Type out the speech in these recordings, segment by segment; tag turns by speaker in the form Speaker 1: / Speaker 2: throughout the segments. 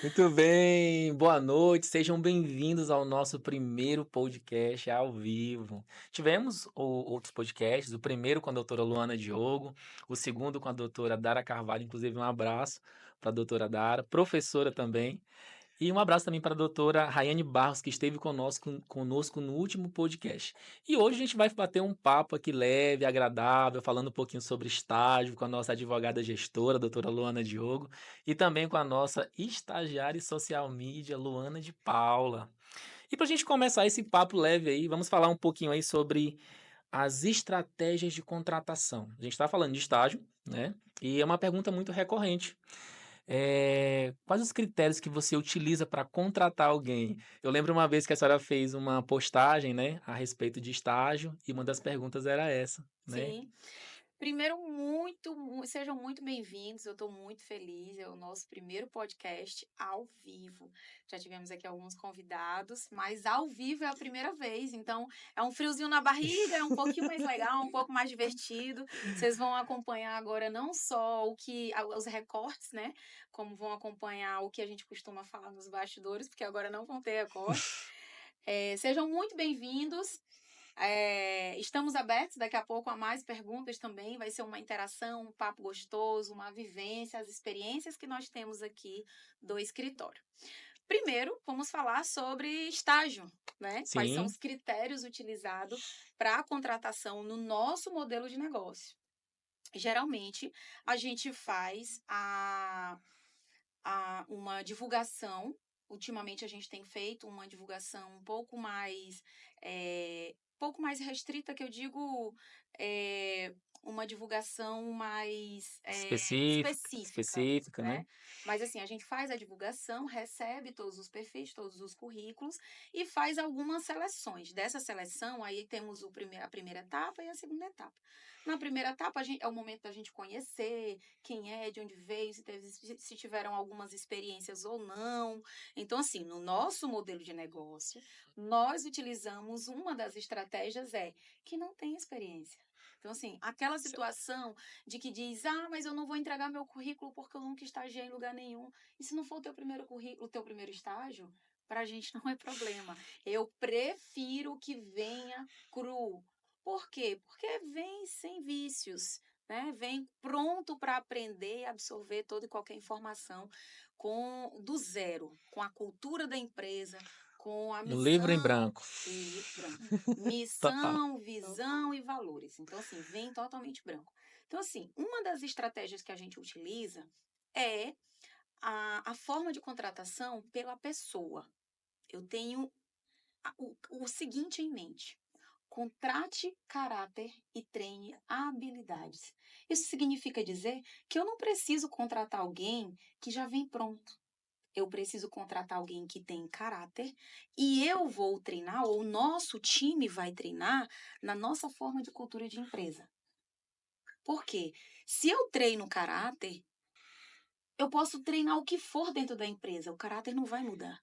Speaker 1: Muito bem, boa noite, sejam bem-vindos ao nosso primeiro podcast ao vivo. Tivemos outros podcasts, o primeiro com a doutora Luana Diogo, o segundo com a doutora Dara Carvalho, inclusive um abraço para a doutora Dara, professora também, e um abraço também para a doutora Raiane Barros, que esteve conosco no último podcast. E hoje a gente vai bater um papo aqui leve, agradável, falando um pouquinho sobre estágio com a nossa advogada gestora, a doutora Luana Diogo, e também com a nossa estagiária em social media, Luana de Paula. E para a gente começar esse papo leve aí, vamos falar um pouquinho aí sobre as estratégias de contratação. A gente está falando de estágio, né? E é uma pergunta muito recorrente. Quais os critérios que você utiliza para contratar alguém? Eu lembro uma vez que a senhora fez uma postagem, né, a respeito de estágio, e uma das perguntas era essa, né?
Speaker 2: Sim. Primeiro, sejam muito bem-vindos. Eu estou muito feliz. É o nosso primeiro podcast ao vivo. Já tivemos aqui alguns convidados, mas ao vivo é a primeira vez. Então, é um friozinho na barriga, é um pouquinho mais legal, um pouco mais divertido. Vocês vão acompanhar agora não só os recortes, né? Como vão acompanhar o que a gente costuma falar nos bastidores, porque agora não vão ter recortes. Sejam muito bem-vindos. Estamos abertos daqui a pouco a mais perguntas também. Vai ser uma interação, um papo gostoso, uma vivência, as experiências que nós temos aqui do escritório. Primeiro, vamos falar sobre estágio, né? Quais são
Speaker 1: Sim,
Speaker 2: os critérios utilizados para a contratação no nosso modelo de negócio? Geralmente, a gente faz uma divulgação. Ultimamente a gente tem feito uma divulgação pouco mais restrita, que eu digo, uma divulgação mais específica,
Speaker 1: específica, né?
Speaker 2: né? Mas assim, a gente faz a divulgação, recebe todos os perfis, todos os currículos e faz algumas seleções. Dessa seleção, aí temos a primeira etapa e a segunda etapa. Na primeira etapa, é o momento da gente conhecer quem é, de onde veio, se tiveram algumas experiências ou não. Então, assim, no nosso modelo de negócio, nós utilizamos uma das estratégias que não tem experiência. Então, assim, aquela situação de que diz, mas eu não vou entregar meu currículo porque eu nunca estagiei em lugar nenhum. E se não for o teu primeiro currículo, o teu primeiro estágio, para a gente não é problema. Eu prefiro que venha cru. Por quê? Porque vem sem vícios, né? Vem pronto para aprender e absorver toda e qualquer informação do zero, com a cultura da empresa, com a
Speaker 1: Um livro em
Speaker 2: missão
Speaker 1: branco.
Speaker 2: e livro branco.
Speaker 1: Total.
Speaker 2: Missão, visão e valores. Então, assim, vem totalmente branco. Então, assim, uma das estratégias que a gente utiliza é a forma de contratação pela pessoa. Eu tenho o seguinte em mente: contrate caráter e treine habilidades. Isso significa dizer que eu não preciso contratar alguém que já vem pronto. Eu preciso contratar alguém que tem caráter e eu vou treinar, ou o nosso time vai treinar na nossa forma de cultura de empresa. Por quê? Se eu treino caráter, eu posso treinar o que for dentro da empresa, o caráter não vai mudar.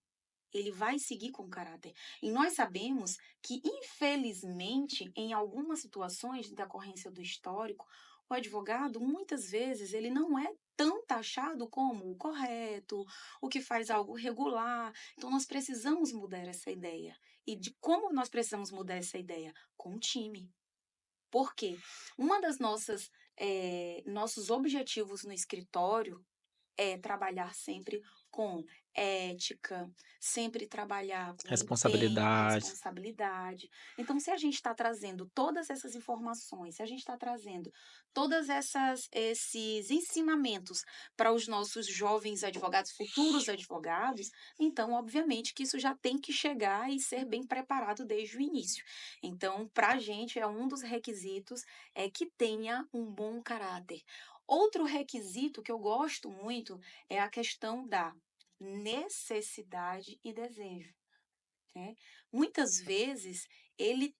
Speaker 2: Ele vai seguir com caráter. E nós sabemos que, infelizmente, em algumas situações de decorrência do histórico, o advogado, muitas vezes, ele não é tão taxado como o correto, o que faz algo regular. Então, nós precisamos mudar essa ideia. E de como nós precisamos mudar essa ideia? Com o time. Por quê? Uma das nossos objetivos no escritório é trabalhar sempre com ética, sempre trabalhar com empenho,
Speaker 1: Responsabilidade.
Speaker 2: responsabilidade. Então, se a gente está trazendo todas essas informações, se a gente está trazendo esses ensinamentos para os nossos jovens advogados, futuros advogados, então, obviamente, que isso já tem que chegar e ser bem preparado desde o início. Então, para a gente, é um dos requisitos que tenha um bom caráter. Outro requisito que eu gosto muito é a questão da necessidade e desejo, né? Muitas vezes ele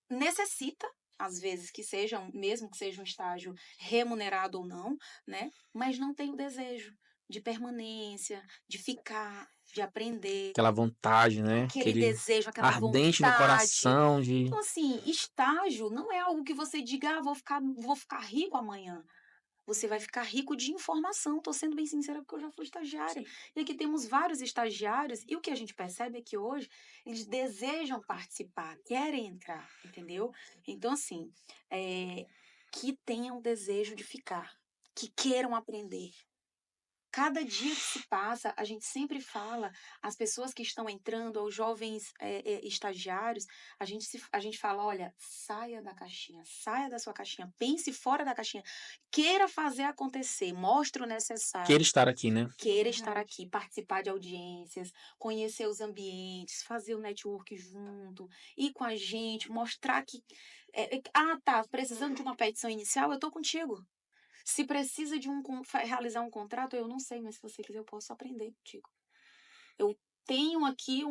Speaker 2: necessita, às vezes mesmo que seja um estágio remunerado ou não, né? Mas não tem o desejo de permanência, de ficar, de aprender,
Speaker 1: Aquela vontade, né?
Speaker 2: aquele
Speaker 1: Aquele
Speaker 2: desejo, aquela
Speaker 1: ardente no
Speaker 2: vontade.
Speaker 1: coração de.
Speaker 2: Então, assim, estágio não é algo que você diga, vou ficar rico amanhã. você vai ficar rico de informação. Estou sendo bem sincera porque eu já fui estagiária.
Speaker 3: Sim.
Speaker 2: E aqui temos vários estagiários e o que a gente percebe é que hoje eles desejam participar, querem entrar, entendeu? Então, assim, que tenham desejo de ficar, que queiram aprender. Cada dia que se passa, a gente sempre fala, as pessoas que estão entrando, aos jovens estagiários, a gente fala, olha, saia da caixinha, saia da sua caixinha, pense fora da caixinha, queira fazer acontecer, mostre o necessário,
Speaker 1: Queira estar aqui, né?
Speaker 2: queira estar
Speaker 3: Verdade.
Speaker 2: aqui, participar de audiências, conhecer os ambientes, fazer o network junto, ir com a gente, mostrar que, tá, precisando de uma petição inicial, eu estou contigo. Se precisa de realizar um contrato, eu não sei, mas se você quiser, eu posso aprender contigo. Eu tenho aqui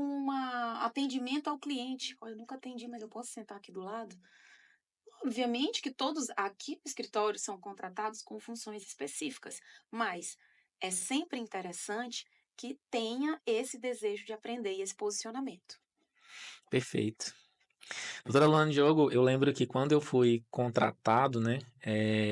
Speaker 2: atendimento ao cliente. Olha, eu nunca atendi, mas eu posso sentar aqui do lado. Obviamente que todos aqui no escritório são contratados com funções específicas, mas é sempre interessante que tenha esse desejo de aprender e esse posicionamento.
Speaker 1: Perfeito. Doutora Luana Diogo, eu lembro que quando eu fui contratado, né,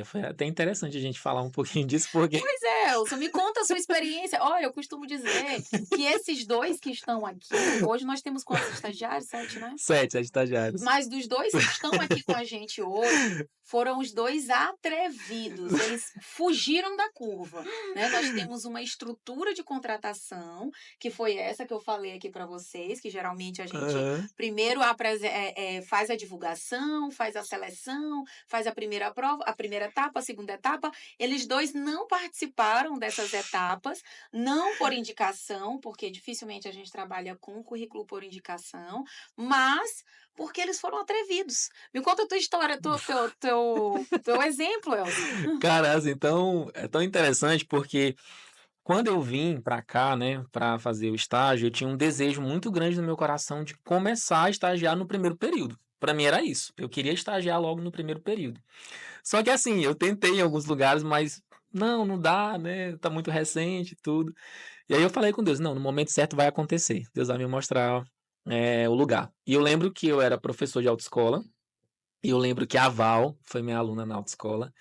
Speaker 1: foi até interessante a gente falar um pouquinho disso, porque
Speaker 2: Pois é, Elson, me conta a sua experiência. Olha, eu costumo dizer que esses dois que estão aqui, hoje nós temos quantos estagiários? 7, né?
Speaker 1: 7 estagiários.
Speaker 2: Mas dos dois que estão aqui com a gente hoje, foram os dois atrevidos. Eles fugiram da curva, né? Nós temos uma estrutura de contratação, que foi essa que eu falei aqui para vocês, que geralmente a gente primeiro faz a divulgação, faz a seleção, faz a primeira prova, a primeira etapa, a segunda etapa. Eles dois não participaram dessas etapas, não por indicação, porque dificilmente a gente trabalha com currículo por indicação, mas porque eles foram atrevidos. Me conta a tua história, teu exemplo, Elson.
Speaker 1: Cara, assim, então, é tão interessante porque quando eu vim pra cá, né, pra fazer o estágio, eu tinha um desejo muito grande no meu coração de começar a estagiar no primeiro período. Pra mim era isso. Eu queria estagiar logo no primeiro período. Só que assim, eu tentei em alguns lugares, mas não dá, né? Tá muito recente e tudo. E aí eu falei com Deus, não, no momento certo vai acontecer. Deus vai me mostrar o lugar. E eu lembro que eu era professor de autoescola. E eu lembro que a Val foi minha aluna na autoescola.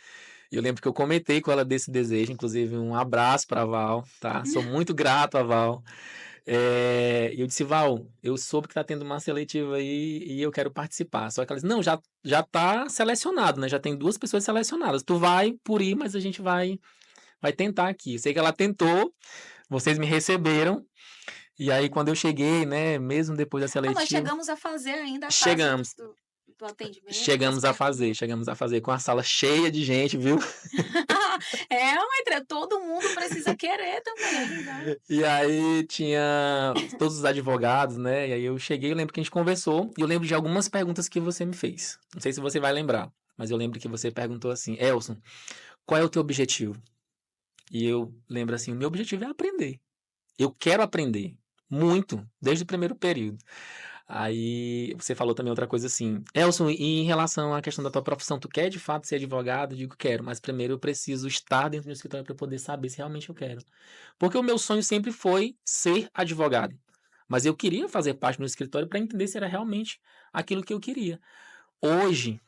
Speaker 1: E eu lembro que eu comentei com ela desse desejo, inclusive um abraço para a Val, tá? Sou muito grato a Val. E eu disse, Val, eu soube que tá tendo uma seletiva aí e eu quero participar. Só que ela disse, não, já tá selecionado, né? Já tem 2 pessoas selecionadas. Tu vai por ir, mas a gente vai tentar aqui. Sei que ela tentou, vocês me receberam. E aí, quando eu cheguei, né, mesmo depois da
Speaker 2: Ah, nós
Speaker 1: seletiva,
Speaker 2: chegamos a fazer ainda a fase
Speaker 1: chegamos.
Speaker 2: do atendimento, das
Speaker 1: Chegamos a
Speaker 2: perguntas.
Speaker 1: fazer com a sala cheia de gente, viu?
Speaker 2: Mas todo mundo precisa querer também, né?
Speaker 1: E aí tinha todos os advogados, né? E aí eu cheguei, eu lembro que a gente conversou, e eu lembro de algumas perguntas que você me fez. Não sei se você vai lembrar, mas eu lembro que você perguntou assim, Elson, qual é o teu objetivo? E eu lembro assim, o meu objetivo é aprender. Eu quero aprender muito, desde o primeiro período. Aí você falou também outra coisa assim, Elson, e em relação à questão da tua profissão, tu quer de fato ser advogado? Eu digo, quero, mas primeiro eu preciso estar dentro do escritório para poder saber se realmente eu quero. Porque o meu sonho sempre foi ser advogado. Mas eu queria fazer parte do escritório para entender se era realmente aquilo que eu queria. Hoje,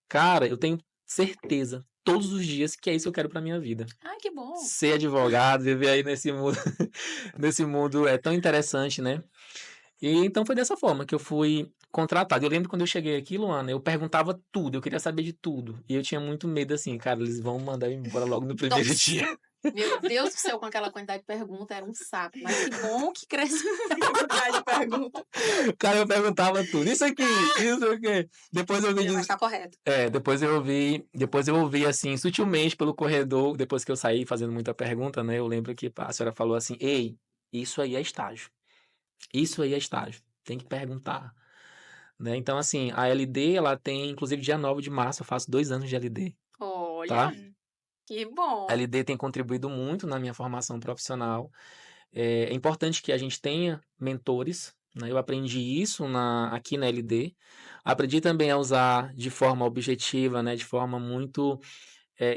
Speaker 1: cara, eu tenho certeza, todos os dias, que é isso que eu quero para minha vida.
Speaker 2: Ai, que bom.
Speaker 1: Ser advogado, viver aí nesse mundo, nesse mundo é tão interessante, né? E então foi dessa forma que eu fui contratado. Eu lembro quando eu cheguei aqui, Luana, eu perguntava tudo, eu queria saber de tudo. E eu tinha muito medo assim, cara, eles vão mandar eu embora logo no primeiro
Speaker 2: Nossa,
Speaker 1: dia.
Speaker 2: meu Deus do céu, com aquela quantidade de perguntas, era um saco. Mas que bom que cresce a quantidade de perguntas.
Speaker 1: Cara, eu perguntava tudo. Isso aqui, isso aqui. Depois eu ouvi,
Speaker 2: Mas tá correto.
Speaker 1: depois eu ouvi assim, sutilmente pelo corredor, depois que eu saí fazendo muita pergunta, né? Eu lembro que a senhora falou assim: "Ei, isso aí é estágio. Isso aí é estágio. Tem que perguntar", né? Então assim, a LD, ela tem, inclusive dia 9 de março, eu faço 2 anos de LD,
Speaker 2: Olha,
Speaker 1: tá?
Speaker 2: que
Speaker 1: A
Speaker 2: bom.
Speaker 1: LD tem contribuído muito na minha formação profissional. É importante que a gente tenha mentores, né? Eu aprendi isso aqui na LD. Aprendi também a usar de forma objetiva, né? De forma muito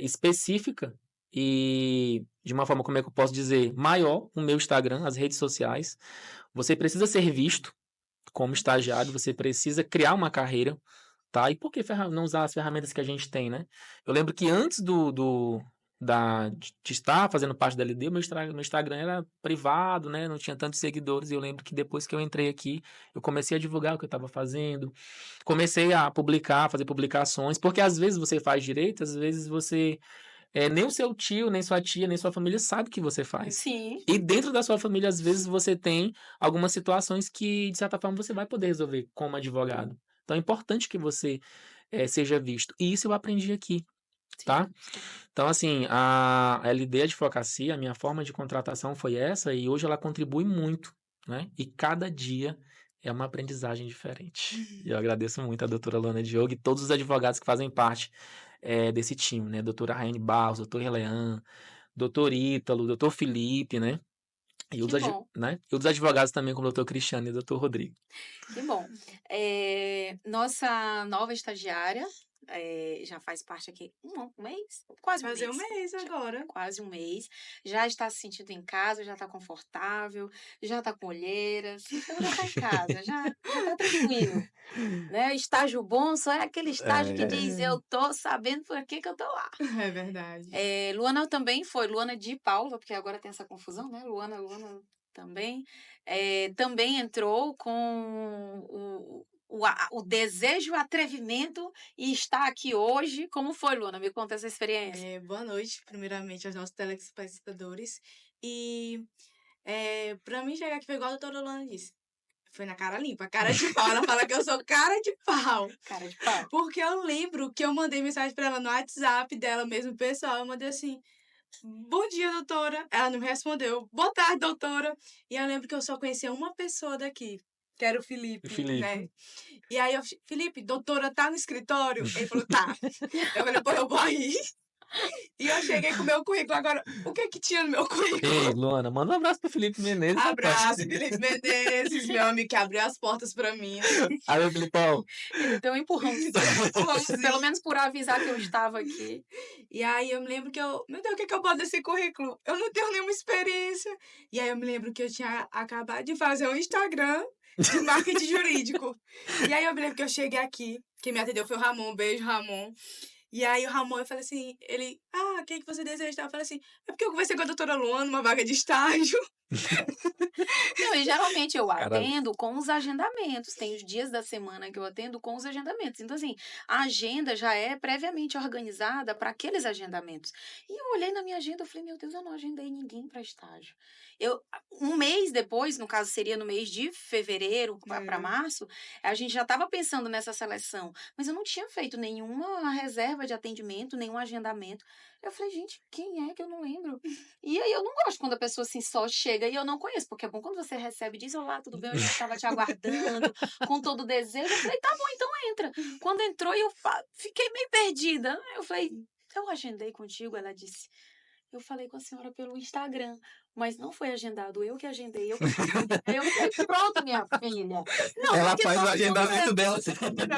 Speaker 1: específica e de uma forma, como é que eu posso dizer, maior, o meu Instagram, as redes sociais. Você precisa ser visto como estagiário, você precisa criar uma carreira, tá? E por que não usar as ferramentas que a gente tem, né? Eu lembro que antes de estar fazendo parte da LD, meu Instagram era privado, né? Não tinha tantos seguidores. E eu lembro que depois que eu entrei aqui, eu comecei a divulgar o que eu estava fazendo. Comecei a publicar, fazer publicações, porque às vezes você faz direito, às vezes você nem o seu tio, nem sua tia, nem sua família sabe o que você faz.
Speaker 2: Sim,
Speaker 1: E dentro da sua família, às vezes, você tem algumas situações que, de certa forma, você vai poder resolver como advogado. Então é importante que você seja visto. E isso eu aprendi aqui, tá?
Speaker 2: sim, sim.
Speaker 1: Então, assim, a LD Advocacia, a minha forma de contratação foi essa, e hoje ela contribui muito, né? E cada dia é uma aprendizagem diferente. E eu agradeço muito a doutora Luana Diogo e todos os advogados que fazem parte desse time, né? Doutora Raine Barros, doutor Relean, doutor Ítalo, doutor Felipe, né? E
Speaker 2: Que
Speaker 1: os,
Speaker 2: bom,
Speaker 1: né? E os advogados também, como o doutor Cristiano e o doutor Rodrigo.
Speaker 2: que bom. Nossa nova estagiária já faz parte aqui um mês? Quase um
Speaker 3: Fazer um
Speaker 2: mês.
Speaker 3: mês agora.
Speaker 2: Quase um mês. Já está se sentindo em casa, já está confortável, já está com olheiras, então já está em casa, já está tranquilo. Né? Estágio bom só é aquele estágio que diz eu tô sabendo por que eu tô lá.
Speaker 3: É verdade.
Speaker 2: Luana também foi, Luana de Paula, porque agora tem essa confusão, né? Luana também. Também entrou com o desejo, o atrevimento e está aqui hoje. Como foi, Luana? Me conta essa experiência.
Speaker 3: Boa noite, primeiramente, aos nossos telespectadores. E pra mim chegar aqui foi igual a doutora Lana disse. Foi na cara limpa, cara de pau. Ela fala que eu sou cara de pau.
Speaker 2: Cara de pau.
Speaker 3: Porque eu lembro que eu mandei mensagem pra ela no WhatsApp dela mesmo, pessoal. Eu mandei assim: bom dia, doutora. Ela não me respondeu. Boa tarde, doutora. E eu lembro que eu só conhecia uma pessoa daqui, que era o Felipe, né? E aí eu, Felipe, doutora tá no escritório? Ele falou, tá. Eu falei, pô, eu vou aí. E eu cheguei com o meu currículo. Agora, o que que tinha no meu
Speaker 1: Ei,
Speaker 3: currículo?
Speaker 1: Luana, manda um abraço pro Felipe Menezes, rapaz.
Speaker 3: Abraço, Felipe Menezes, meu amigo que abriu as portas pra mim.
Speaker 1: Aí, Filipão.
Speaker 2: Ele deu um empurrãozinho. Pelo menos por avisar que eu estava aqui.
Speaker 3: E aí eu me lembro que meu Deus, o que que eu boto nesse currículo? Eu não tenho nenhuma experiência. E aí eu me lembro que eu tinha acabado de fazer um Instagram de marketing jurídico. E aí eu me lembro que eu cheguei aqui, quem me atendeu foi o Ramon, beijo, Ramon. E aí o Ramon, eu falei assim, ele, o que você deseja? Eu falei assim, é porque eu conversei com a doutora Luana, uma vaga de estágio.
Speaker 2: Não, e geralmente eu
Speaker 1: Cara,
Speaker 2: atendo com os agendamentos. Tem os dias da semana que eu atendo com os agendamentos. Então, assim, a agenda já é previamente organizada para aqueles agendamentos. E eu olhei na minha agenda e falei, meu Deus, eu não agendei ninguém para estágio. Um mês depois, no caso seria no mês de fevereiro para março, a gente já estava pensando nessa seleção. Mas eu não tinha feito nenhuma reserva de atendimento, nenhum agendamento. Eu falei, gente, quem é que eu não lembro? E aí eu não gosto quando a pessoa assim só chega e eu não conheço, porque é bom quando você recebe e diz, olá, tudo bem? Eu já estava te aguardando, com todo o desejo. Eu falei, tá bom, então entra. Quando entrou, eu fiquei meio perdida. Eu falei, eu agendei contigo? Ela disse, eu falei com a senhora pelo Instagram, mas não foi agendado, eu que agendei. Aí eu falei, pronto, minha filha. Não,
Speaker 1: ela
Speaker 2: porque
Speaker 1: faz o
Speaker 2: todo mundo
Speaker 1: agendamento dela.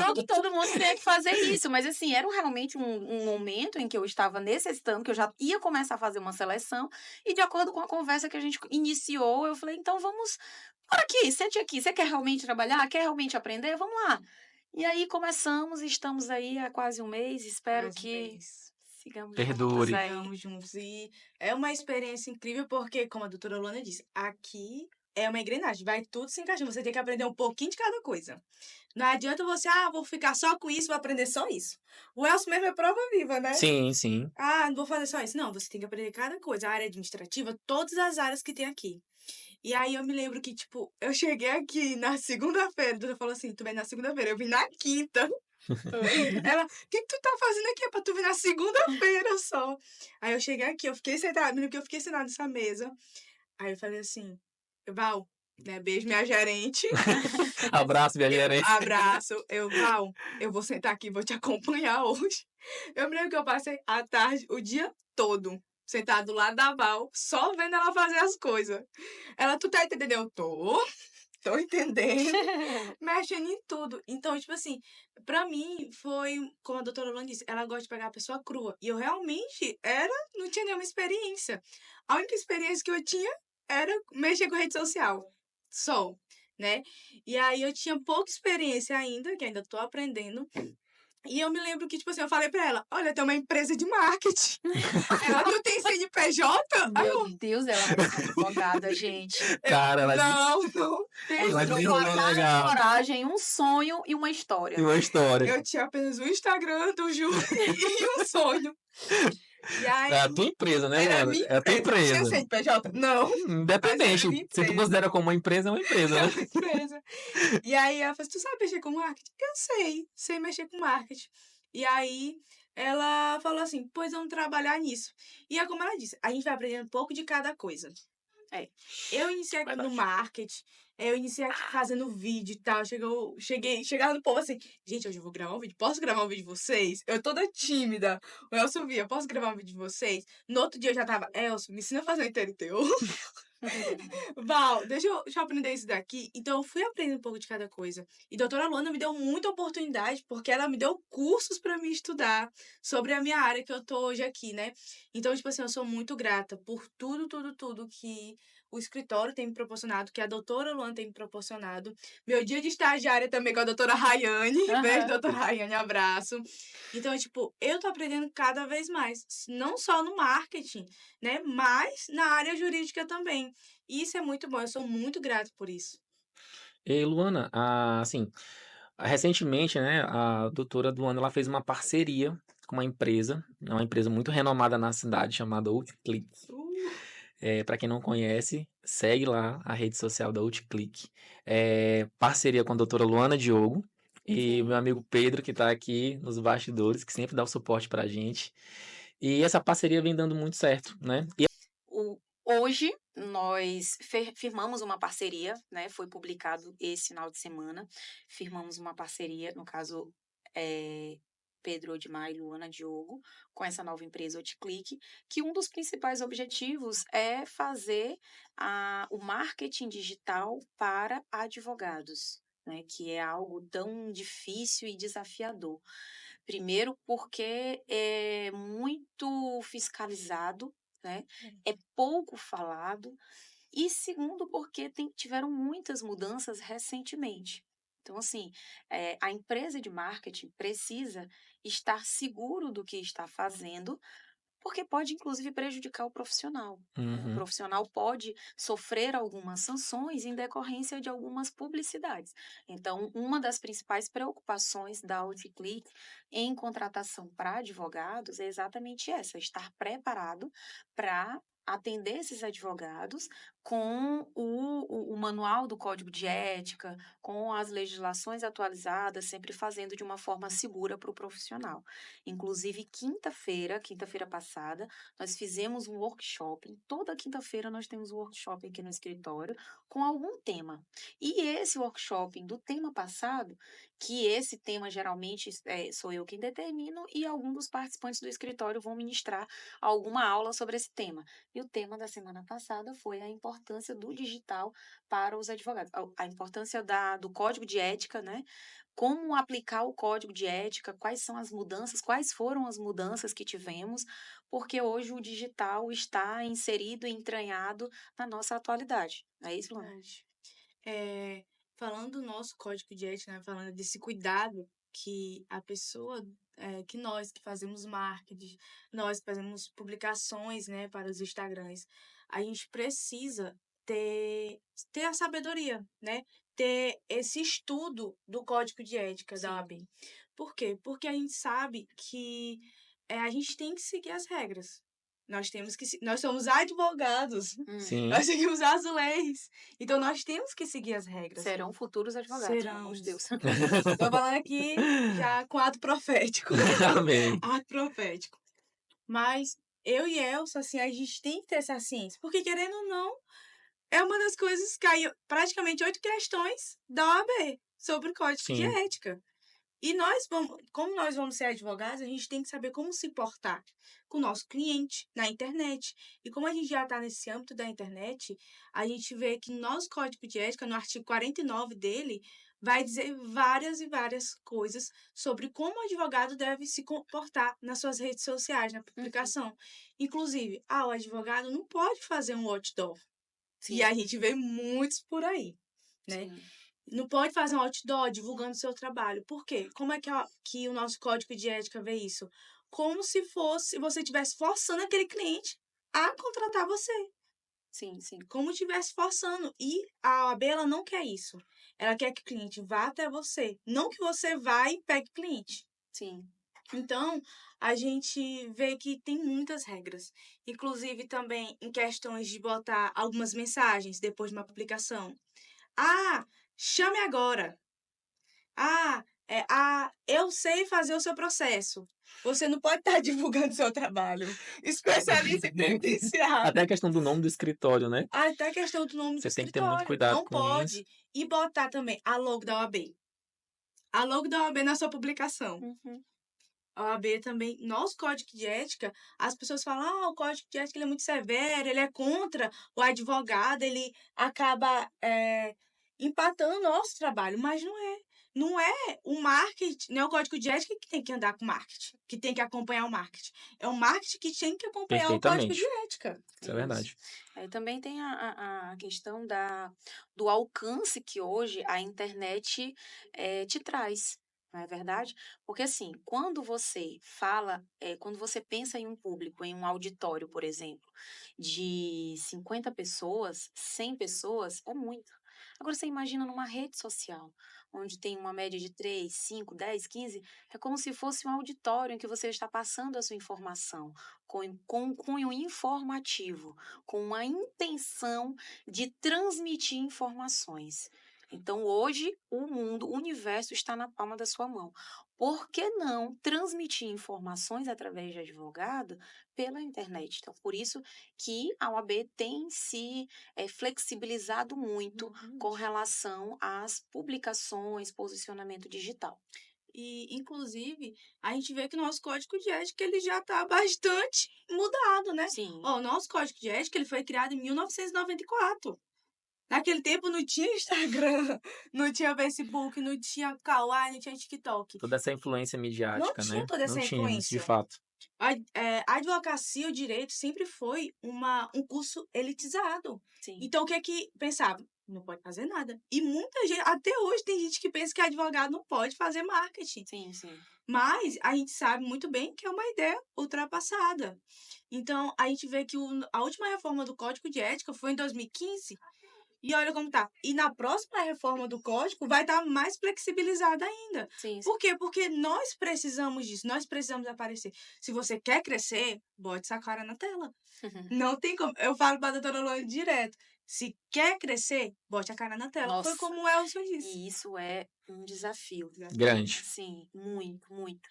Speaker 2: não que todo mundo tenha que fazer isso, mas assim, era realmente um momento em que eu estava necessitando, que eu já ia começar a fazer uma seleção, e de acordo com a conversa que a gente iniciou, eu falei, então vamos, bora aqui, sente aqui, você quer realmente trabalhar? Quer realmente aprender? Vamos lá. E aí começamos, e estamos aí há quase um mês, espero
Speaker 3: Quase um
Speaker 2: que
Speaker 3: mês.
Speaker 2: sigamos
Speaker 1: Perdure.
Speaker 2: juntos aí.
Speaker 3: Sigamos juntos. E é uma experiência incrível porque, como a doutora Luana disse, aqui é uma engrenagem, vai tudo se encaixando. Você tem que aprender um pouquinho de cada coisa. Não adianta você, vou ficar só com isso, vou aprender só isso. O Elcio mesmo é prova viva, né?
Speaker 1: Sim, sim.
Speaker 3: Não vou fazer só isso. Não, você tem que aprender cada coisa. A área administrativa, todas as áreas que tem aqui. E aí eu me lembro que, tipo, eu cheguei aqui na segunda-feira, a doutora falou assim, tu vem na segunda-feira, eu vim na quinta. Ela, o que tu tá fazendo aqui? É pra tu vir na segunda-feira só. Aí eu cheguei aqui, eu fiquei sentada, me lembro que eu fiquei sentada nessa mesa. Aí eu falei assim, Val, né, beijo minha gerente.
Speaker 1: Abraço, minha gerente.
Speaker 3: Abraço. Val, eu vou sentar aqui, vou te acompanhar hoje. Eu me lembro que eu passei a tarde, o dia todo, sentado do lado da Val, só vendo ela fazer as coisas. Ela, tu tá entendendo? Eu tô entendendo. Mexendo em tudo. Então, tipo assim, pra mim foi, como a doutora Lona disse, ela gosta de pegar a pessoa crua. E eu realmente não tinha nenhuma experiência. A única experiência que eu tinha era mexer com rede social. Só, né? E aí eu tinha pouca experiência ainda, que ainda tô aprendendo. E eu me lembro que, tipo assim, eu falei pra ela, olha, tem uma empresa de marketing. Ela não tem CNPJ? Aí eu,
Speaker 2: Meu Deus, ela vai ser advogada, gente.
Speaker 1: Cara, ela
Speaker 3: não
Speaker 2: Ela
Speaker 1: ela
Speaker 2: entrou com a
Speaker 1: desenrolou
Speaker 2: cara,
Speaker 1: legal.
Speaker 2: coragem, um sonho e uma
Speaker 1: Tem
Speaker 2: história.
Speaker 1: uma história.
Speaker 3: eu tinha apenas o Instagram do Ju e um sonho. E aí,
Speaker 1: É a tua empresa, né,
Speaker 3: era a
Speaker 1: Luana?
Speaker 3: minha
Speaker 1: É a tua
Speaker 3: empresa. Tinha
Speaker 1: empresa.
Speaker 3: CNPJ? Não, mas era a
Speaker 1: Independente.
Speaker 3: minha
Speaker 1: Se tu
Speaker 3: empresa.
Speaker 1: considera como uma empresa, é uma empresa,
Speaker 3: É
Speaker 1: né?
Speaker 3: uma empresa. E aí ela falou, tu sabe mexer com marketing? Eu sei mexer com marketing. E aí ela falou assim, pois vamos trabalhar nisso. E é como ela disse, a gente vai aprendendo um pouco de cada coisa.
Speaker 2: É.
Speaker 3: Eu iniciei aqui no
Speaker 1: Verdade.
Speaker 3: marketing, eu iniciei aqui fazendo vídeo e tal. Chegava no povo assim, gente, hoje eu vou gravar um vídeo. Posso gravar um vídeo de vocês? Eu toda tímida. O Elcio via, posso gravar um vídeo de vocês? No outro dia eu já tava, Elcio, me ensina a fazer um inteiro teu. Val, deixa eu aprender isso daqui. Então, eu fui aprendendo um pouco de cada coisa. E a doutora Luana me deu muita oportunidade, porque ela me deu cursos para me estudar sobre a minha área que eu tô hoje aqui, né? Então, tipo assim, eu sou muito grata por tudo que o escritório tem me proporcionado, que a doutora Luana tem me proporcionado. Meu dia de estagiária também com a doutora Rayane. Beijo,
Speaker 2: Aham.
Speaker 3: doutora Rayane, abraço. Então, tipo, eu tô aprendendo cada vez mais. Não só no marketing, né? Mas na área jurídica também. E isso é muito bom, eu sou muito grata por isso.
Speaker 1: E Luana, assim, recentemente, né, a doutora Luana, ela fez uma parceria com uma empresa muito renomada na cidade chamada Outclick. Para quem não conhece, segue lá a rede social da Outclick. Parceria com a doutora Luana Diogo e meu
Speaker 2: Sim.
Speaker 1: amigo Pedro, que está aqui nos bastidores, que sempre dá o suporte pra gente. E essa parceria vem dando muito certo, né? E
Speaker 2: Hoje nós firmamos uma parceria, né? Foi publicado esse final de semana. Firmamos uma parceria, no caso, Pedro Odmar e Luana Diogo, com essa nova empresa Outclick, que um dos principais objetivos é fazer o marketing digital para advogados, né? Que é algo tão difícil e desafiador. Primeiro, porque é muito fiscalizado, né? É pouco falado. E segundo, porque tiveram muitas mudanças recentemente. Então, assim, a empresa de marketing precisa estar seguro do que está fazendo, porque pode, inclusive, prejudicar o profissional, né? O
Speaker 1: Uhum.
Speaker 2: profissional pode sofrer algumas sanções em decorrência de algumas publicidades. Então, uma das principais preocupações da Outclick em contratação para advogados é exatamente essa: estar preparado para atender esses advogados com o manual do Código de Ética, com as legislações atualizadas, sempre fazendo de uma forma segura para o profissional. Inclusive, quinta-feira passada, nós fizemos um workshop. Toda quinta-feira nós temos um workshop aqui no escritório com algum tema. E esse workshop do tema passado, que esse tema geralmente sou eu quem determino e algum dos participantes do escritório vão ministrar alguma aula sobre esse tema. E o tema da semana passada foi a importância do digital para os advogados. A importância do código de ética, né? Como aplicar o código de ética, quais são as mudanças, quais foram as mudanças que tivemos, porque hoje o digital está inserido e entranhado na nossa atualidade. Não é isso, Luana?
Speaker 3: Verdade. Falando do nosso código de ética, né, falando desse cuidado que a pessoa, que nós que fazemos marketing, nós que fazemos publicações, né, para os Instagrams, a gente precisa ter a sabedoria, né? Ter esse estudo do código de ética da
Speaker 2: Sim.
Speaker 3: OAB. Por quê? Porque a gente sabe que a gente tem que seguir as regras. Nós somos advogados.
Speaker 1: Sim.
Speaker 3: Nós seguimos as leis. Então, nós temos que seguir as regras.
Speaker 2: Serão futuros advogados, pelo amor de Deus.
Speaker 3: Tô falando aqui já com ato profético.
Speaker 1: Amém.
Speaker 3: Ato profético. Mas eu e Elsa, assim, a gente tem que ter essa ciência. Porque, querendo ou não, é uma das coisas que caiu praticamente 8 questões da OAB sobre o código de
Speaker 1: Sim.
Speaker 3: ética. E como nós vamos ser advogados, a gente tem que saber como se portar com o nosso cliente na internet. E como a gente já está nesse âmbito da internet, a gente vê que no nosso código de ética, no artigo 49 dele, vai dizer várias e várias coisas sobre como o advogado deve se comportar nas suas redes sociais, na publicação. Inclusive, o advogado não pode fazer um outdoor.
Speaker 2: Sim.
Speaker 3: E a gente vê muitos por aí, né?
Speaker 2: Sim.
Speaker 3: Não pode fazer um outdoor divulgando seu trabalho. Por quê? Como é que o nosso código de ética vê isso? Como se fosse você estivesse forçando aquele cliente a contratar você.
Speaker 2: Sim, sim.
Speaker 3: Como estivesse forçando. E a OAB, ela não quer isso. Ela quer que o cliente vá até você. Não que você vá e pegue o cliente.
Speaker 2: Sim.
Speaker 3: Então, a gente vê que tem muitas regras. Inclusive, também em questões de botar algumas mensagens depois de uma publicação. Ah, chame agora. Eu sei fazer o seu processo. Você não pode estar divulgando seu trabalho. Especialista em previdenciário.
Speaker 1: Até a questão do nome do escritório, né?
Speaker 3: Até a questão do nome do
Speaker 1: Você tem que ter muito
Speaker 3: escritório.
Speaker 1: cuidado
Speaker 3: Não
Speaker 1: com isso.
Speaker 3: pode. E botar também a logo da OAB. A logo da OAB na sua publicação.
Speaker 2: Uhum.
Speaker 3: A OAB também, nosso código de ética, as pessoas falam, o código de ética ele é muito severo, ele é contra o advogado, ele acaba empatando o nosso trabalho, mas não é. Não é o marketing, não é o código de ética que tem que andar com o marketing, que tem que acompanhar o marketing. É o marketing que tem que acompanhar o código de
Speaker 1: Perfeitamente.
Speaker 3: ética.
Speaker 1: Isso é verdade.
Speaker 2: Aí também tem a questão do alcance que hoje a internet te traz, não é verdade? Porque assim, quando você fala, quando você pensa em um público, em um auditório, por exemplo, de 50 pessoas, 100 pessoas, é muito. Agora você imagina numa rede social, onde tem uma média de 3, 5, 10, 15, é como se fosse um auditório em que você está passando a sua informação com um cunho informativo, com uma intenção de transmitir informações. Então, hoje, o mundo, o universo está na palma da sua mão. Por que não transmitir informações através de advogado pela internet? Então, por isso que a OAB tem se flexibilizado muito com relação às publicações, posicionamento digital.
Speaker 3: E, inclusive, a gente vê que o nosso código de ética ele já está bastante mudado, né?
Speaker 2: Sim.
Speaker 3: O nosso código de ética ele foi criado em 1994. Naquele tempo não tinha Instagram, não tinha Facebook, não tinha Kawaii, não tinha TikTok.
Speaker 1: Toda essa influência
Speaker 3: Não
Speaker 1: midiática,
Speaker 3: tinha
Speaker 1: né?
Speaker 3: toda
Speaker 1: Não
Speaker 3: essa
Speaker 1: tínhamos, de
Speaker 3: influência.
Speaker 1: fato.
Speaker 3: A advocacia, o direito, sempre foi um curso elitizado.
Speaker 2: Sim.
Speaker 3: Então, o que é que pensava? Não pode fazer nada. E muita gente, até hoje, tem gente que pensa que advogado não pode fazer marketing.
Speaker 2: Sim, sim.
Speaker 3: Mas a gente sabe muito bem que é uma ideia ultrapassada. Então, a gente vê que a última reforma do Código de Ética foi em 2015. E olha como tá. E na próxima reforma do código vai estar mais flexibilizada ainda.
Speaker 2: Sim, sim.
Speaker 3: Por quê? Porque nós precisamos disso, nós precisamos aparecer. Se você quer crescer, bote essa cara na tela. Não tem como. Eu falo para a doutora Luane direto. Se quer crescer, bote a cara na tela. Foi
Speaker 2: Nossa,
Speaker 3: como o Elson disse.
Speaker 2: E isso é um desafio.
Speaker 1: Grande.
Speaker 2: Sim, muito, muito.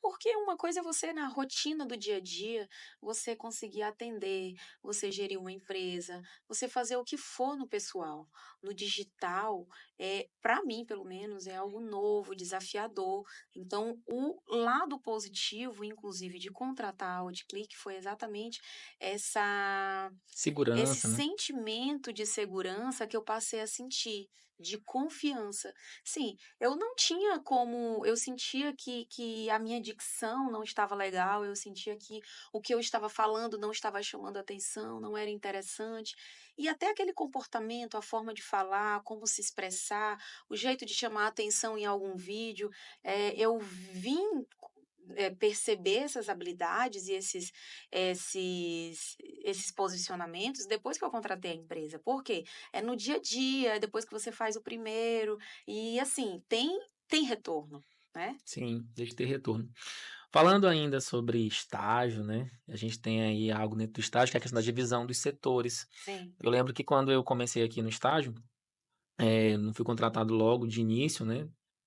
Speaker 2: Porque uma coisa é você, na rotina do dia a dia, você conseguir atender, você gerir uma empresa, você fazer o que for no pessoal. No digital, para mim, pelo menos, é algo novo, desafiador. Então, o lado positivo, inclusive, de contratar a OutClick foi exatamente esse
Speaker 1: Segurança, né?
Speaker 2: sentimento de segurança que eu passei a sentir, de confiança. Sim, eu não tinha como. Eu sentia que a minha dicção não estava legal, eu sentia que o que eu estava falando não estava chamando atenção, não era interessante. E até aquele comportamento, a forma de falar, como se expressar, o jeito de chamar atenção em algum vídeo, eu vim. Perceber essas habilidades e esses posicionamentos depois que eu contratei a empresa. Por quê? É no dia a dia, depois que você faz o primeiro, e assim, tem retorno, né?
Speaker 1: Sim, deixa de ter retorno. Falando ainda sobre estágio, né? A gente tem aí algo dentro do estágio, que é a questão da divisão dos setores.
Speaker 2: Sim.
Speaker 1: Eu lembro que quando eu comecei aqui no estágio, não fui contratado logo de início, né?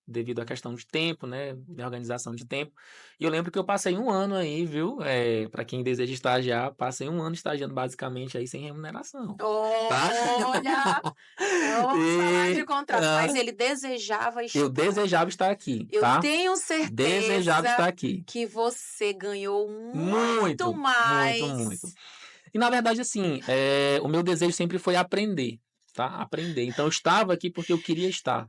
Speaker 1: Devido à questão de tempo, né? De organização de tempo. E eu lembro que eu passei um ano aí, viu? Para quem deseja estagiar, passei um ano estagiando basicamente aí sem remuneração. Tá?
Speaker 2: Olha, vamos falar de contrato, mas ele desejava estar.
Speaker 1: Eu desejava estar aqui,
Speaker 2: Eu
Speaker 1: tá?
Speaker 2: tenho
Speaker 1: Desejava estar
Speaker 2: certeza
Speaker 1: aqui.
Speaker 2: que você ganhou muito
Speaker 1: Muito, muito,
Speaker 2: mais.
Speaker 1: muito. E na verdade, assim, o meu desejo sempre foi aprender, tá? Aprender. Então eu estava aqui porque eu queria estar.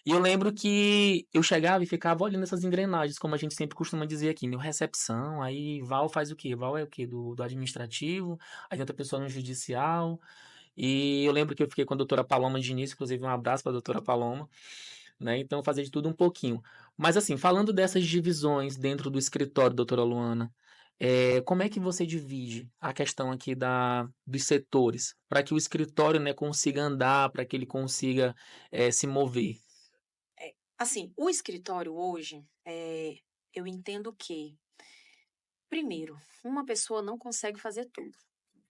Speaker 1: E eu lembro que eu chegava e ficava olhando essas engrenagens, como a gente sempre costuma dizer aqui, no recepção, aí Val faz o quê? Val é o quê? Do administrativo, aí tem outra pessoa no judicial. E eu lembro que eu fiquei com a doutora Paloma de início, inclusive um abraço para a doutora Paloma, né? Então eu fazia de tudo um pouquinho. Mas assim, falando dessas divisões dentro do escritório, doutora Luana, como é que você divide a questão aqui dos setores para que o escritório, né, consiga andar, para que ele consiga se mover?
Speaker 2: Assim, o escritório hoje, eu entendo que, primeiro, uma pessoa não consegue fazer tudo.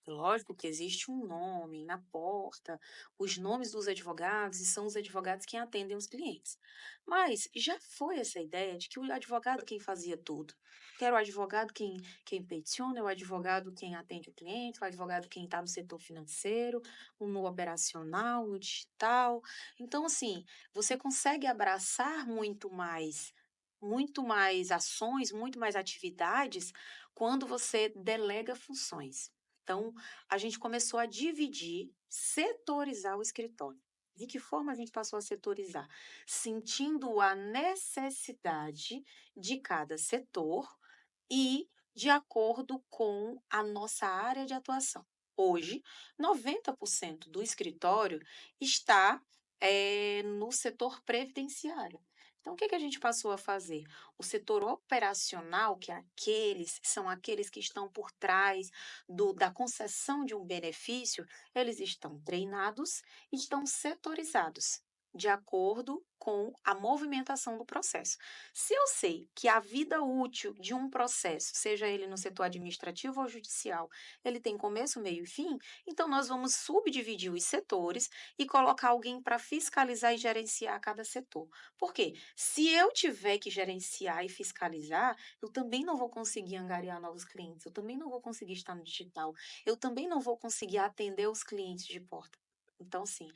Speaker 2: Lógico que existe um nome na porta, os nomes dos advogados, e são os advogados quem atendem os clientes. Mas já foi essa ideia de que o advogado quem fazia tudo. Que era o advogado quem peticiona, é o advogado quem atende o cliente, o advogado quem está no setor financeiro, no operacional, no digital. Então, assim, você consegue abraçar muito mais ações, muito mais atividades quando você delega funções. Então, a gente começou a dividir, setorizar o escritório. De que forma a gente passou a setorizar? Sentindo a necessidade de cada setor e de acordo com a nossa área de atuação. Hoje, 90% do escritório está no setor previdenciário. Então, o que a gente passou a fazer? O setor operacional, são aqueles que estão por trás da concessão de um benefício, eles estão treinados e estão setorizados de acordo com a movimentação do processo. Se eu sei que a vida útil de um processo, seja ele no setor administrativo ou judicial, ele tem começo, meio e fim, então nós vamos subdividir os setores e colocar alguém para fiscalizar e gerenciar cada setor. Por quê? Se eu tiver que gerenciar e fiscalizar, eu também não vou conseguir angariar novos clientes, eu também não vou conseguir estar no digital, eu também não vou conseguir atender os clientes de porta. Então, sim,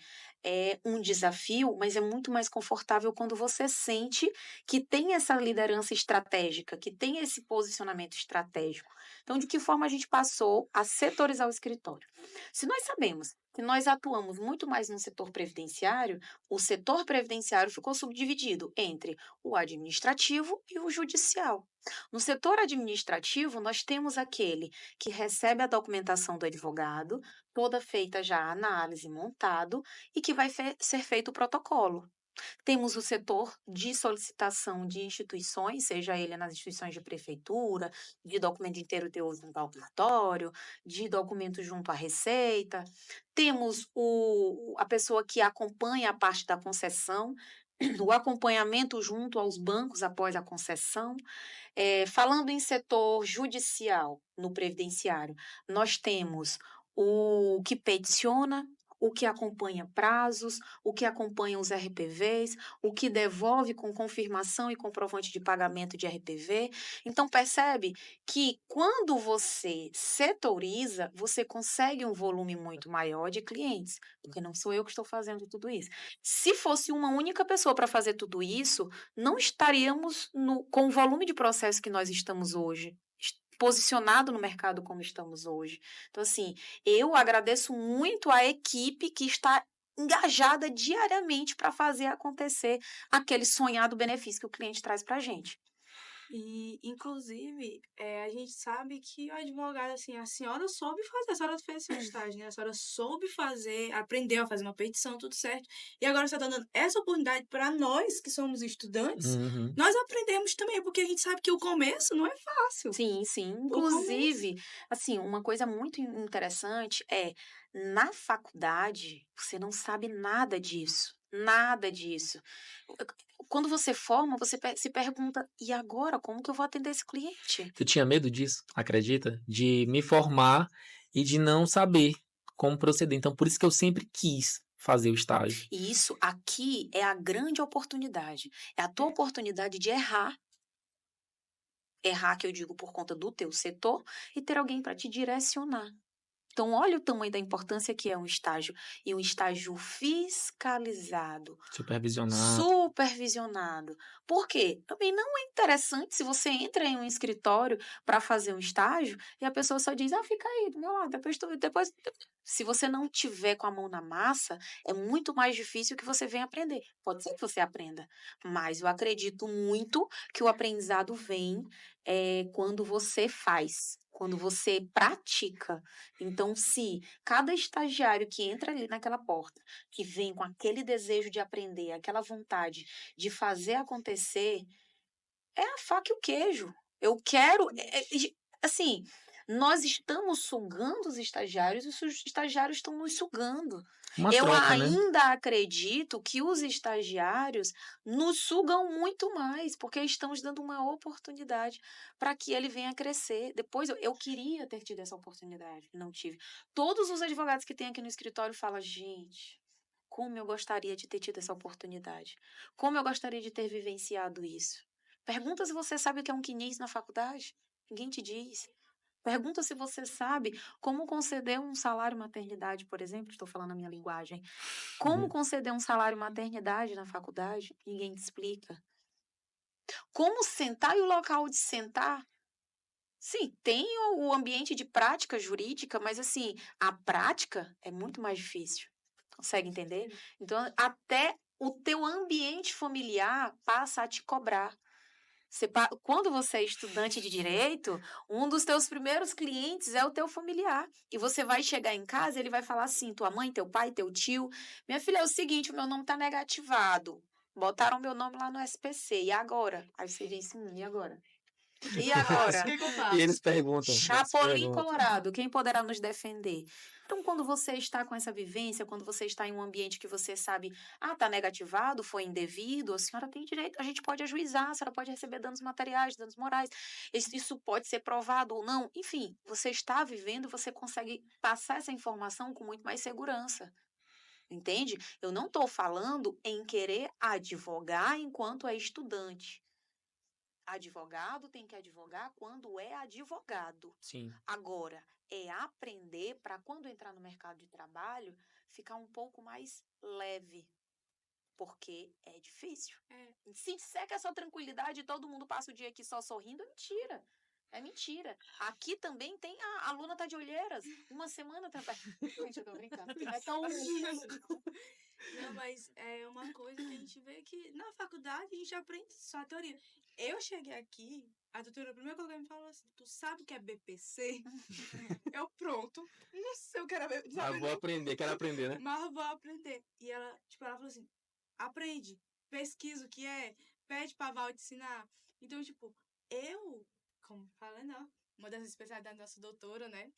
Speaker 2: é um desafio, mas é muito mais confortável quando você sente que tem essa liderança estratégica, que tem esse posicionamento estratégico. Então, de que forma a gente passou a setorizar o escritório? Se nós sabemos que nós atuamos muito mais no setor previdenciário, o setor previdenciário ficou subdividido entre o administrativo e o judicial. No setor administrativo, nós temos aquele que recebe a documentação do advogado, toda feita já a análise, montado, e que vai ser feito o protocolo. Temos o setor de solicitação de instituições, seja ele nas instituições de prefeitura, de documento inteiro teor junto ao cartório, de documento junto à Receita. Temos a pessoa que acompanha a parte da concessão, o acompanhamento junto aos bancos após a concessão. Falando em setor judicial, no previdenciário, nós temos o que peticiona, o que acompanha prazos, o que acompanha os RPVs, o que devolve com confirmação e comprovante de pagamento de RPV. Então, percebe que quando você setoriza, você consegue um volume muito maior de clientes, porque não sou eu que estou fazendo tudo isso. Se fosse uma única pessoa para fazer tudo isso, não estaríamos com o volume de processo que nós estamos hoje, posicionado no mercado como estamos hoje. Então, assim, eu agradeço muito a equipe que está engajada diariamente para fazer acontecer aquele sonhado benefício que o cliente traz para a gente.
Speaker 3: E, inclusive, a gente sabe que o advogado, assim, a senhora soube fazer, a senhora fez seu estágio, né? A senhora soube fazer, aprendeu a fazer uma petição, tudo certo. E agora você está dando essa oportunidade para nós, que somos estudantes,
Speaker 1: Uhum.
Speaker 3: nós aprendemos também, porque a gente sabe que o começo não é fácil.
Speaker 2: Sim, sim.
Speaker 3: O começo.
Speaker 2: Inclusive, assim, uma coisa muito interessante na faculdade, você não sabe nada disso. Nada disso. Quando você forma, você se pergunta, e agora, como que eu vou atender esse cliente?
Speaker 1: Eu tinha medo disso, acredita? De me formar e de não saber como proceder. Então, por isso que eu sempre quis fazer o estágio.
Speaker 2: E isso aqui é a grande oportunidade. É a tua oportunidade de errar. Errar, que eu digo, por conta do teu setor, e ter alguém para te direcionar. Então, olha o tamanho da importância que é um estágio. E um estágio fiscalizado,
Speaker 1: Supervisionado.
Speaker 2: supervisionado. Por quê? Também não é interessante se você entra em um escritório para fazer um estágio e a pessoa só diz, fica aí do meu lado, depois. Se você não tiver com a mão na massa, é muito mais difícil que você venha aprender. Pode ser que você aprenda, mas eu acredito muito que o aprendizado vem quando você faz. Quando você pratica. Então, se cada estagiário que entra ali naquela porta, que vem com aquele desejo de aprender, aquela vontade de fazer acontecer, é a faca e o queijo. Eu quero. Assim, nós estamos sugando os estagiários e os estagiários estão nos sugando.
Speaker 1: Uma
Speaker 2: Eu
Speaker 1: troca, né?
Speaker 2: ainda acredito que os estagiários nos sugam muito mais, porque estamos dando uma oportunidade para que ele venha crescer. Depois, eu queria ter tido essa oportunidade, não tive. Todos os advogados que tem aqui no escritório falam, gente, como eu gostaria de ter tido essa oportunidade. Como eu gostaria de ter vivenciado isso. Pergunta se você sabe o que é um quinis na faculdade. Ninguém te diz. Pergunta se você sabe como conceder um salário maternidade, por exemplo. Estou falando a minha linguagem. Como
Speaker 1: Uhum.
Speaker 2: conceder um salário maternidade na faculdade? Ninguém te explica. Como sentar e o local de sentar? Sim, tem o ambiente de prática jurídica, mas assim, a prática é muito mais difícil. Consegue entender? Então, até o teu ambiente familiar passa a te cobrar. Quando você é estudante de direito, um dos teus primeiros clientes é o teu familiar. E você vai chegar em casa, ele vai falar assim: tua mãe, teu pai, teu tio. Minha filha, é o seguinte: o meu nome está negativado. Botaram meu nome lá no SPC. E agora? Aí você diz: e agora? E
Speaker 3: Faço, o
Speaker 2: agora?
Speaker 3: que que eu
Speaker 1: E
Speaker 3: faço?
Speaker 1: eles perguntam. Eles
Speaker 2: Chapolin
Speaker 1: perguntam.
Speaker 2: Colorado, quem poderá nos defender? Então, quando você está com essa vivência, quando você está em um ambiente que você sabe, tá negativado, foi indevido, a senhora tem direito, a gente pode ajuizar, a senhora pode receber danos materiais, danos morais, isso pode ser provado ou não. Enfim, você está vivendo, você consegue passar essa informação com muito mais segurança. Entende? Eu não estou falando em querer advogar enquanto é estudante. Advogado tem que advogar quando é advogado.
Speaker 1: Sim.
Speaker 2: Agora, é aprender para quando entrar no mercado de trabalho, ficar um pouco mais leve. Porque é difícil. Se disser que essa tranquilidade todo mundo passa o dia aqui só sorrindo, é mentira. É mentira. Aqui também tem a aluna tá de olheiras. Uma semana trabalha. Gente, eu tô brincando. Não é tão.
Speaker 3: Não, mas é uma coisa que a gente vê que na faculdade a gente aprende só a teoria. Eu cheguei aqui, a doutora, a primeira coisa que ela me falou assim, tu sabe o que é BPC? Eu, pronto, não sei o que era BPC,
Speaker 1: Ah, vou aprender, quero aprender, né?
Speaker 3: mas vou aprender. E ela, tipo, ela falou assim, aprende, pesquisa o que é, pede pra Val te ensinar. Então, tipo, eu, como fala, não, uma das especialidades da nossa doutora, né,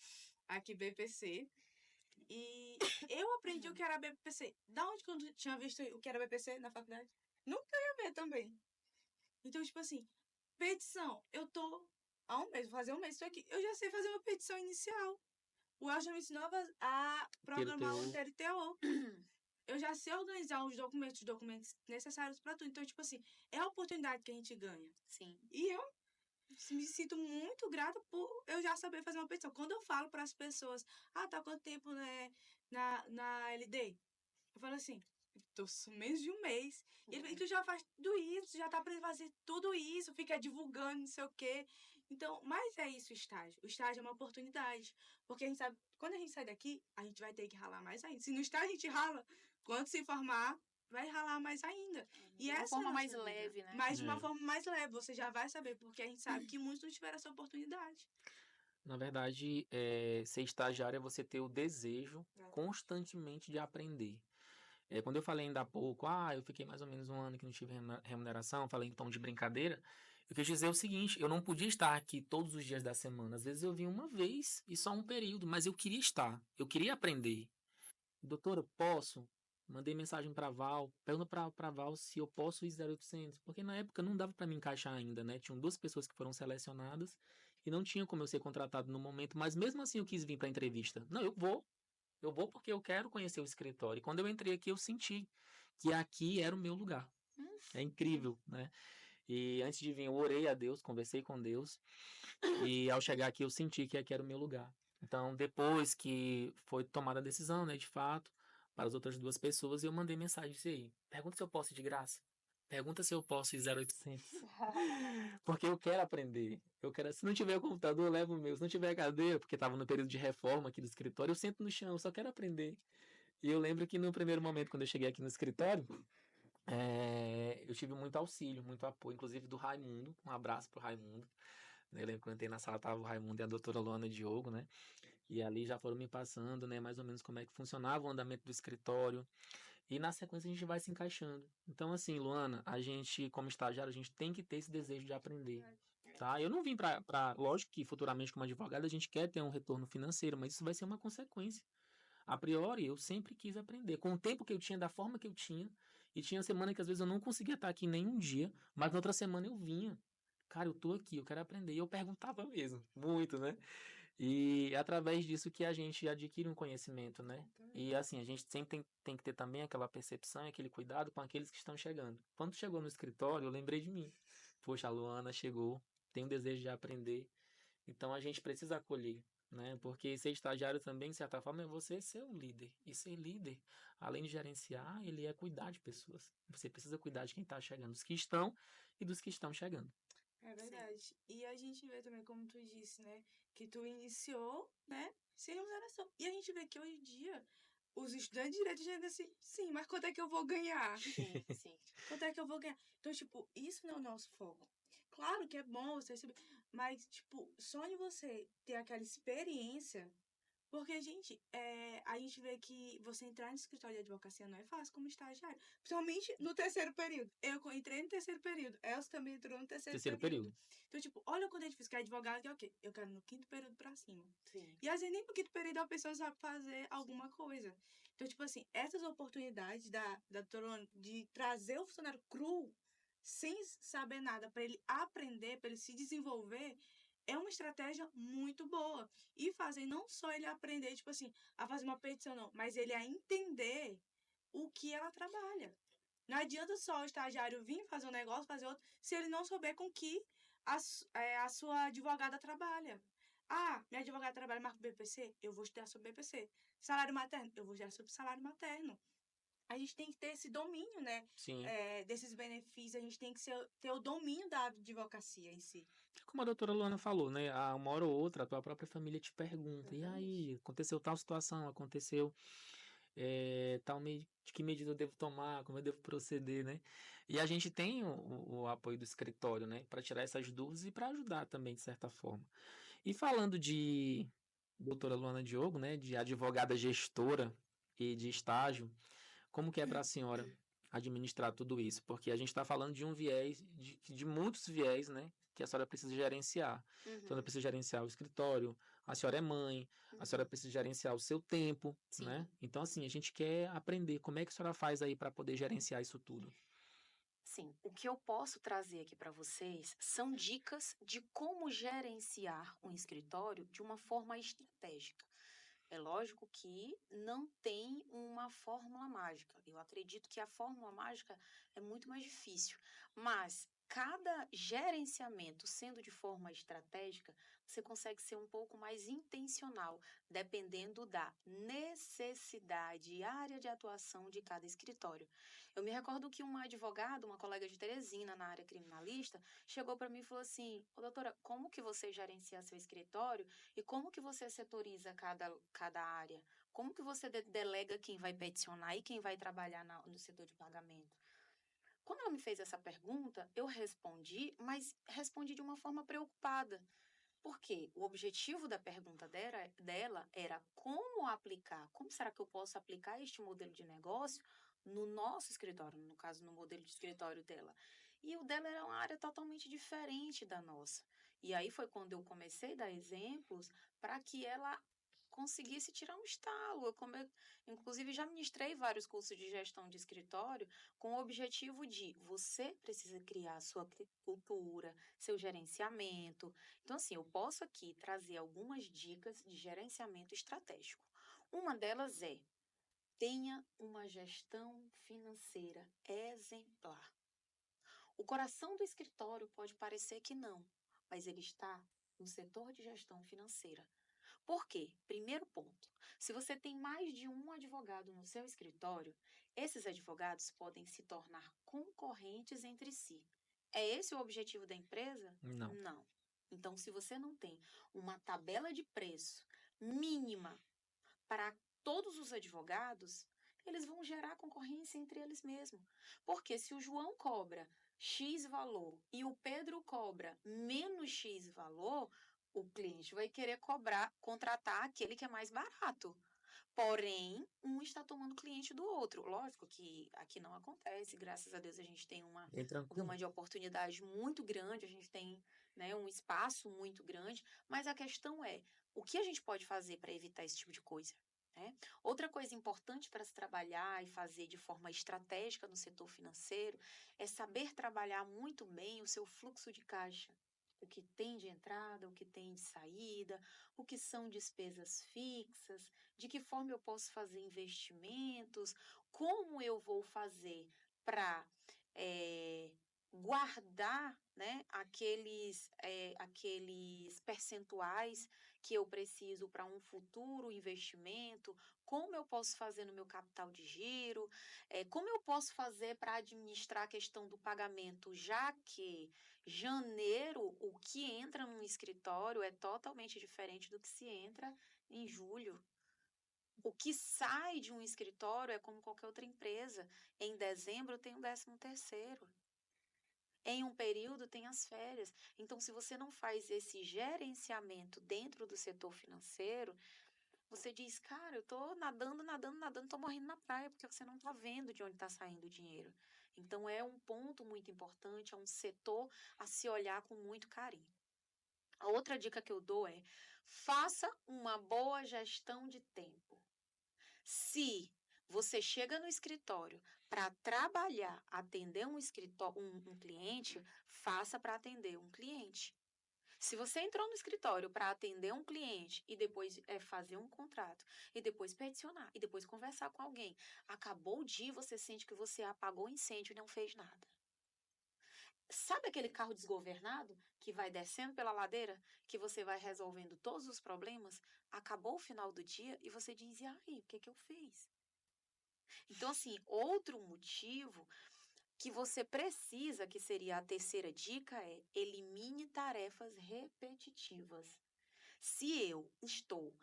Speaker 3: aqui BPC, e eu aprendi o que era BPC. Da onde que eu tinha visto o que era BPC na faculdade? Nunca ia ver também. Então, tipo assim, petição. Eu tô há um mês, vou fazer um mês, tô aqui. Eu já sei fazer uma petição inicial. O Elton me ensinou a programar o TLTO. Eu já sei organizar os documentos necessários para tudo. Então, tipo assim, é a oportunidade que a gente ganha.
Speaker 2: Sim.
Speaker 3: E eu me sinto muito grata por eu já saber fazer uma petição. Quando eu falo para as pessoas, tá quanto tempo, né, na LD? Eu falo assim, tô menos de um mês. E ele, tu já faz tudo isso, já tá aprendendo a fazer tudo isso, fica divulgando, não sei o quê. Então, mas é isso o estágio. O estágio é uma oportunidade. Porque a gente sabe, quando a gente sai daqui, a gente vai ter que ralar mais ainda. Se no estágio a gente rala, quando se formar, vai ralar mais ainda. E
Speaker 2: De uma
Speaker 3: essa é a
Speaker 2: forma
Speaker 3: nossa
Speaker 2: mais
Speaker 3: vida.
Speaker 2: leve, né?
Speaker 3: Mas de uma
Speaker 1: É.
Speaker 3: forma mais leve, você já vai saber, porque a gente sabe que muitos não tiveram essa oportunidade.
Speaker 1: Na verdade, ser estagiário é você ter o desejo constantemente de aprender. Quando eu falei ainda há pouco, eu fiquei mais ou menos um ano que não tive remuneração, falei em tom de brincadeira, eu quis dizer o seguinte, eu não podia estar aqui todos os dias da semana. Às vezes eu vim uma vez e só um período, mas eu queria estar, eu queria aprender. Doutora, posso? Mandei mensagem para Val, pergunta para Val se eu posso ir 0800, porque na época não dava para me encaixar ainda, né? Tinham duas pessoas que foram selecionadas e não tinha como eu ser contratado no momento, mas mesmo assim eu quis vir para a entrevista. Não, eu vou. Eu vou porque eu quero conhecer o escritório. E quando eu entrei aqui, eu senti que aqui era o meu lugar. É incrível, né? E antes de vir, eu orei a Deus, conversei com Deus. E ao chegar aqui, eu senti que aqui era o meu lugar. Então, depois que foi tomada a decisão, né, de fato, para as outras duas pessoas, eu mandei mensagem disse aí, pergunta se eu posso ir de graça. Pergunta se eu posso ir 0800. Porque eu quero aprender. Se não tiver computador, eu levo o meu. Se não tiver cadeira, porque estava no período de reforma aqui do escritório, eu sento no chão, eu só quero aprender. E eu lembro que no primeiro momento, quando eu cheguei aqui no escritório, eu tive muito auxílio, muito apoio, inclusive do Raimundo. Um abraço pro Raimundo. Eu lembro que eu entrei na sala, tava o Raimundo e a doutora Luana Diogo, né? E ali já foram me passando, né, mais ou menos como é que funcionava o andamento do escritório. E na sequência a gente vai se encaixando. Então, assim, Luana, a gente, como estagiário, a gente tem que ter esse desejo de aprender. Tá? Eu não vim lógico que futuramente como advogado a gente quer ter um retorno financeiro, mas isso vai ser uma consequência. A priori, eu sempre quis aprender. Com o tempo que eu tinha, da forma que eu tinha, e tinha semana que às vezes eu não conseguia estar aqui nem um dia, mas na outra semana eu vinha. Cara, eu tô aqui, eu quero aprender. E eu perguntava mesmo, muito, né? E é através disso que a gente adquire um conhecimento, né? E assim, a gente sempre tem que ter também aquela percepção e aquele cuidado com aqueles que estão chegando. Quando chegou no escritório, eu lembrei de mim. Poxa, a Luana chegou, tem um desejo de aprender. Então a gente precisa acolher, né? Porque ser estagiário também, de certa forma, é você ser um líder. E ser líder, além de gerenciar, ele é cuidar de pessoas. Você precisa cuidar de quem está chegando, dos que estão e dos que estão chegando.
Speaker 3: É
Speaker 2: Sim.
Speaker 3: verdade. E a gente vê também, como tu disse, né? Que tu iniciou, né? Sem remuneração. E a gente vê que hoje em dia, os estudantes de direito já dizem assim, sim, mas quanto é que eu vou ganhar?
Speaker 2: Sim, sim.
Speaker 3: Quanto é que eu vou ganhar? Então, tipo, isso não é o nosso foco. Claro que é bom você receber, mas, tipo, só de você ter aquela experiência. Porque, gente, a gente vê que você entrar no escritório de advocacia não é fácil como estagiário. Principalmente no terceiro período. Eu entrei no terceiro período. Elcio também entrou no terceiro
Speaker 1: Terceiro
Speaker 3: período.
Speaker 1: período.
Speaker 3: Então, tipo, olha quando a gente fica advogado, que é o quê? Eu quero no quinto período pra cima.
Speaker 2: Sim.
Speaker 3: E às vezes nem no quinto período a pessoa sabe fazer alguma coisa. Então, tipo assim, essas oportunidades da doutora Luana de trazer o funcionário cru, sem saber nada, para ele aprender, para ele se desenvolver, é uma estratégia muito boa. E fazem não só ele aprender, tipo assim, a fazer uma petição, não, mas ele a entender o que ela trabalha. Não adianta só o estagiário vir fazer um negócio, fazer outro, se ele não souber com que a sua advogada trabalha. Ah, minha advogada trabalha mais com BPC? Eu vou estudar sobre BPC. Salário materno? Eu vou estudar sobre salário materno. A gente tem que ter esse domínio, né?
Speaker 1: Sim.
Speaker 3: Desses benefícios, a gente tem que ter o domínio da advocacia em si.
Speaker 1: Como a doutora Luana falou, né? Uma hora ou outra, a tua própria família te pergunta: e aí, aconteceu tal situação, aconteceu de que medida eu devo tomar, como eu devo proceder, né? E a gente tem o apoio do escritório, né? Para tirar essas dúvidas e para ajudar também, de certa forma. E falando de doutora Luana Diogo, né? De advogada gestora e de estágio, como que é para a senhora administrar tudo isso? Porque a gente está falando de um viés, de muitos viés, né? Que a senhora precisa gerenciar. Então, ela precisa gerenciar o escritório, a senhora é mãe, a senhora precisa gerenciar o seu tempo,
Speaker 2: Sim.
Speaker 1: né? Então, assim, a gente quer aprender como é que a senhora faz aí para poder gerenciar isso tudo.
Speaker 2: Sim, o que eu posso trazer aqui para vocês são dicas de como gerenciar um escritório de uma forma estratégica. É lógico que não tem uma fórmula mágica. Eu acredito que a fórmula mágica é muito mais difícil, mas cada gerenciamento sendo de forma estratégica, você consegue ser um pouco mais intencional, dependendo da necessidade e área de atuação de cada escritório. Eu me recordo que uma advogada, uma colega de Teresina na área criminalista, chegou para mim e falou assim: "Ô, doutora, como que você gerencia seu escritório e como que você setoriza cada área? Como que você delega quem vai peticionar e quem vai trabalhar no setor de pagamento?" Quando ela me fez essa pergunta, eu respondi, mas respondi de uma forma preocupada. Porque o objetivo da pergunta dela era como aplicar, como será que eu posso aplicar este modelo de negócio no nosso escritório, no caso, no modelo de escritório dela. E o dela era uma área totalmente diferente da nossa. E aí foi quando eu comecei a dar exemplos para que ela conseguisse tirar um estalo. Inclusive, já ministrei vários cursos de gestão de escritório com o objetivo de você precisa criar a sua cultura, seu gerenciamento. Então, assim, eu posso aqui trazer algumas dicas de gerenciamento estratégico. Uma delas é: tenha uma gestão financeira exemplar. O coração do escritório pode parecer que não, mas ele está no setor de gestão financeira. Por quê? Primeiro ponto: se você tem mais de um advogado no seu escritório, esses advogados podem se tornar concorrentes entre si. É esse o objetivo da empresa?
Speaker 1: Não.
Speaker 2: Não. Então, se você não tem uma tabela de preço mínima para todos os advogados, eles vão gerar concorrência entre eles mesmos. Porque se o João cobra X valor e o Pedro cobra menos X valor, o cliente vai querer contratar aquele que é mais barato. Porém, um está tomando cliente do outro. Lógico que aqui não acontece, graças a Deus a gente tem uma
Speaker 1: Bem tranquilo.
Speaker 2: gama de oportunidade muito grande, a gente tem, né, um espaço muito grande, mas a questão é, o que a gente pode fazer para evitar esse tipo de coisa? Né? Outra coisa importante para se trabalhar e fazer de forma estratégica no setor financeiro é saber trabalhar muito bem o seu fluxo de caixa. O que tem de entrada, o que tem de saída, o que são despesas fixas, de que forma eu posso fazer investimentos, como eu vou fazer para guardar, né, aqueles percentuais que eu preciso para um futuro investimento, como eu posso fazer no meu capital de giro, como eu posso fazer para administrar a questão do pagamento, já que janeiro, o que entra num escritório é totalmente diferente do que se entra em julho. O que sai de um escritório é como qualquer outra empresa. Em dezembro tem um 13º. Em um período tem as férias. Então, se você não faz esse gerenciamento dentro do setor financeiro, você diz, cara, eu tô nadando, nadando, nadando, tô morrendo na praia, porque você não tá vendo de onde está saindo o dinheiro. Então, é um ponto muito importante, é um setor a se olhar com muito carinho. A outra dica que eu dou é, faça uma boa gestão de tempo. Se você chega no escritório para trabalhar, atender um cliente, faça para atender um cliente. Se você entrou no escritório para atender um cliente e depois fazer um contrato, e depois peticionar, e depois conversar com alguém, acabou o dia, você sente que você apagou o incêndio e não fez nada. Sabe aquele carro desgovernado que vai descendo pela ladeira, que você vai resolvendo todos os problemas? Acabou o final do dia e você diz, e aí, o que eu fiz? Então, assim, outro motivo que você precisa, que seria a terceira dica, é elimine tarefas repetitivas. Se eu estou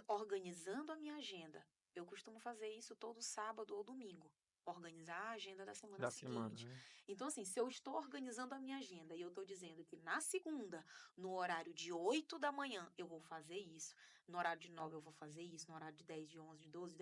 Speaker 2: organizando a minha agenda, eu costumo fazer isso todo sábado ou domingo, organizar a agenda da semana
Speaker 1: Da semana,
Speaker 2: seguinte.
Speaker 1: né?
Speaker 2: Então, assim, se eu estou organizando a minha agenda e eu estou dizendo que na segunda, no horário de 8 da manhã, eu vou fazer isso, no horário de 9 eu vou fazer isso, no horário de 10, de 11, de 12,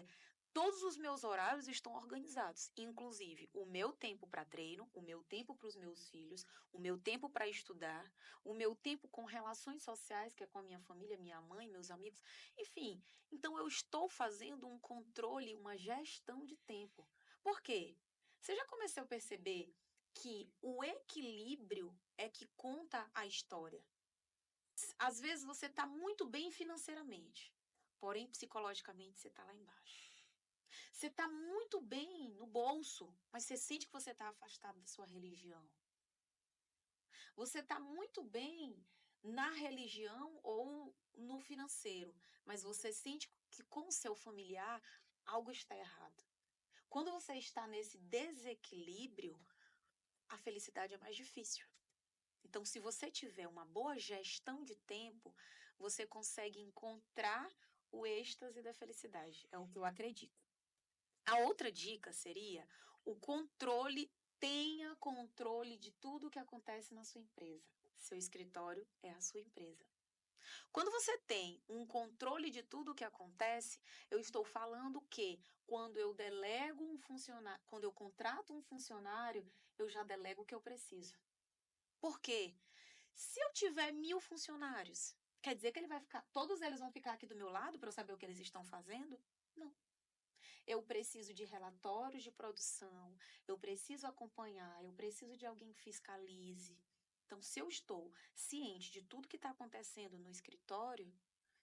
Speaker 2: todos os meus horários estão organizados, inclusive o meu tempo para treino, o meu tempo para os meus filhos, o meu tempo para estudar, o meu tempo com relações sociais, que é com a minha família, minha mãe, meus amigos, enfim. Então eu estou fazendo um controle, uma gestão de tempo. Por quê? Você já começou a perceber que o equilíbrio é que conta a história. Às vezes você está muito bem financeiramente, porém psicologicamente você está lá embaixo. Você está muito bem no bolso, mas você sente que você está afastado da sua religião. Você está muito bem na religião ou no financeiro, mas você sente que com o seu familiar algo está errado. Quando você está nesse desequilíbrio, a felicidade é mais difícil. Então, se você tiver uma boa gestão de tempo, você consegue encontrar o êxtase da felicidade. É o que eu acredito. A outra dica seria tenha controle de tudo o que acontece na sua empresa. Seu escritório é a sua empresa. Quando você tem um controle de tudo o que acontece, eu estou falando que quando eu delego um funcionário, quando eu contrato um funcionário, eu já delego o que eu preciso. Por quê? Se eu tiver 1000 funcionários, quer dizer que todos eles vão ficar aqui do meu lado para eu saber o que eles estão fazendo? Não. Eu preciso de relatórios de produção, eu preciso acompanhar, eu preciso de alguém que fiscalize. Então, se eu estou ciente de tudo que está acontecendo no escritório,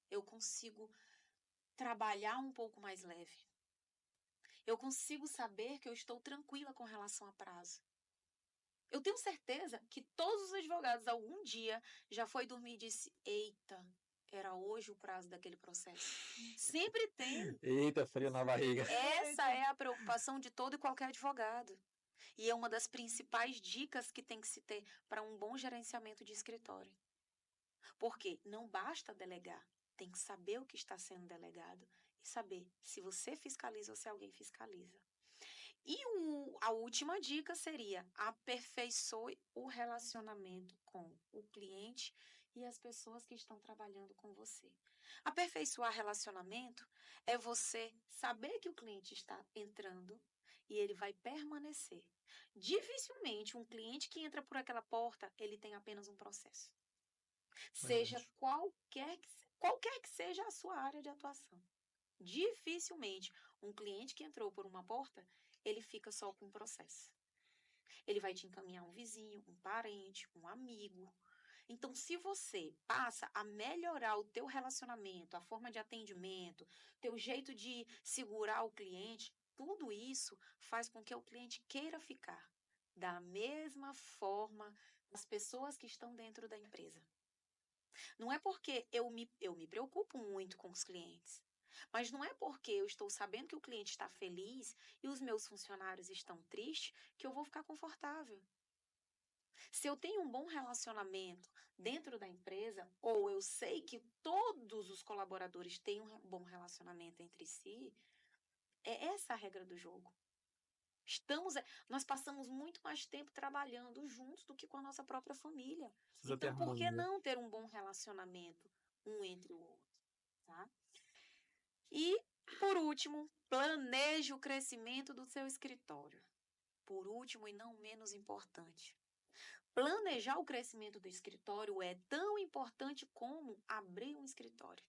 Speaker 2: eu consigo trabalhar um pouco mais leve. Eu consigo saber que eu estou tranquila com relação a prazo. Eu tenho certeza que todos os advogados algum dia já foi dormir e disse, eita, era hoje o prazo daquele processo. Sempre tem.
Speaker 1: Eita, frio na barriga.
Speaker 2: Essa é a preocupação de todo e qualquer advogado. E é uma das principais dicas que tem que se ter para um bom gerenciamento de escritório. Porque não basta delegar, tem que saber o que está sendo delegado e saber se você fiscaliza ou se alguém fiscaliza. E a última dica seria: aperfeiçoe o relacionamento com o cliente e as pessoas que estão trabalhando com você. Aperfeiçoar relacionamento é você saber que o cliente está entrando e ele vai permanecer. Dificilmente um cliente que entra por aquela porta, ele tem apenas um processo. Seja
Speaker 1: Verdade.
Speaker 2: qualquer que seja a sua área de atuação. Dificilmente um cliente que entrou por uma porta, ele fica só com um processo. Ele vai te encaminhar um vizinho, um parente, um amigo. Então, se você passa a melhorar o teu relacionamento, a forma de atendimento, teu jeito de segurar o cliente, tudo isso faz com que o cliente queira ficar. Da mesma forma, as pessoas que estão dentro da empresa. Não é porque eu me preocupo muito com os clientes, mas não é porque eu estou sabendo que o cliente está feliz e os meus funcionários estão tristes que eu vou ficar confortável. Se eu tenho um bom relacionamento dentro da empresa, ou eu sei que todos os colaboradores têm um bom relacionamento entre si, é essa a regra do jogo. Nós passamos muito mais tempo trabalhando juntos do que com a nossa própria família.
Speaker 1: Precisa ter
Speaker 2: Então, por que
Speaker 1: harmonia.
Speaker 2: não ter um bom relacionamento um entre o outro, tá? E, por último, planeje o crescimento do seu escritório. Por último e não menos importante, planejar o crescimento do escritório é tão importante como abrir um escritório.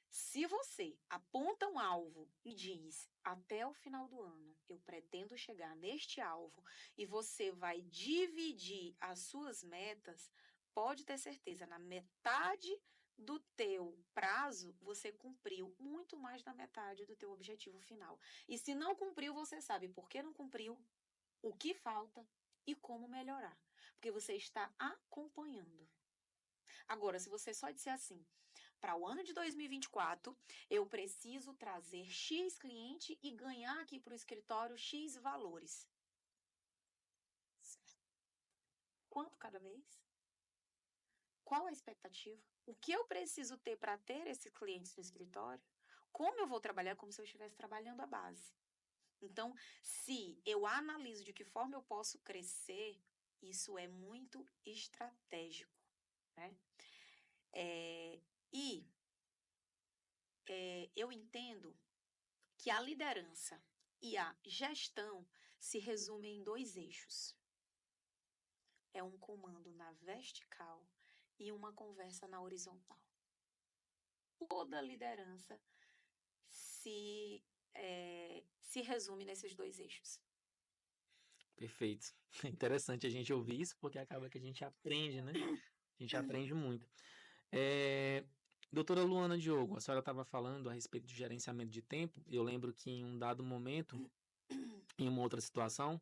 Speaker 2: Se você aponta um alvo e diz, até o final do ano, eu pretendo chegar neste alvo, e você vai dividir as suas metas, pode ter certeza, na metade do teu prazo, você cumpriu muito mais da metade do teu objetivo final. E se não cumpriu, você sabe por que não cumpriu, o que falta e como melhorar. Porque você está acompanhando. Agora, se você só disser assim, para o ano de 2024, eu preciso trazer X cliente e ganhar aqui para o escritório X valores. Certo. Quanto cada mês? Qual a expectativa? O que eu preciso ter para ter esses clientes no escritório? Como eu vou trabalhar como se eu estivesse trabalhando a base? Então, se eu analiso de que forma eu posso crescer, isso é muito estratégico, né? Eu entendo que a liderança e a gestão se resumem em dois eixos. É um comando na vertical e uma conversa na horizontal. Toda liderança se resume nesses dois eixos.
Speaker 1: Perfeito. É interessante a gente ouvir isso, porque acaba que a gente aprende, né? A gente aprende muito. Doutora Luana Diogo, a senhora estava falando a respeito de gerenciamento de tempo. Eu lembro que em um dado momento, em uma outra situação,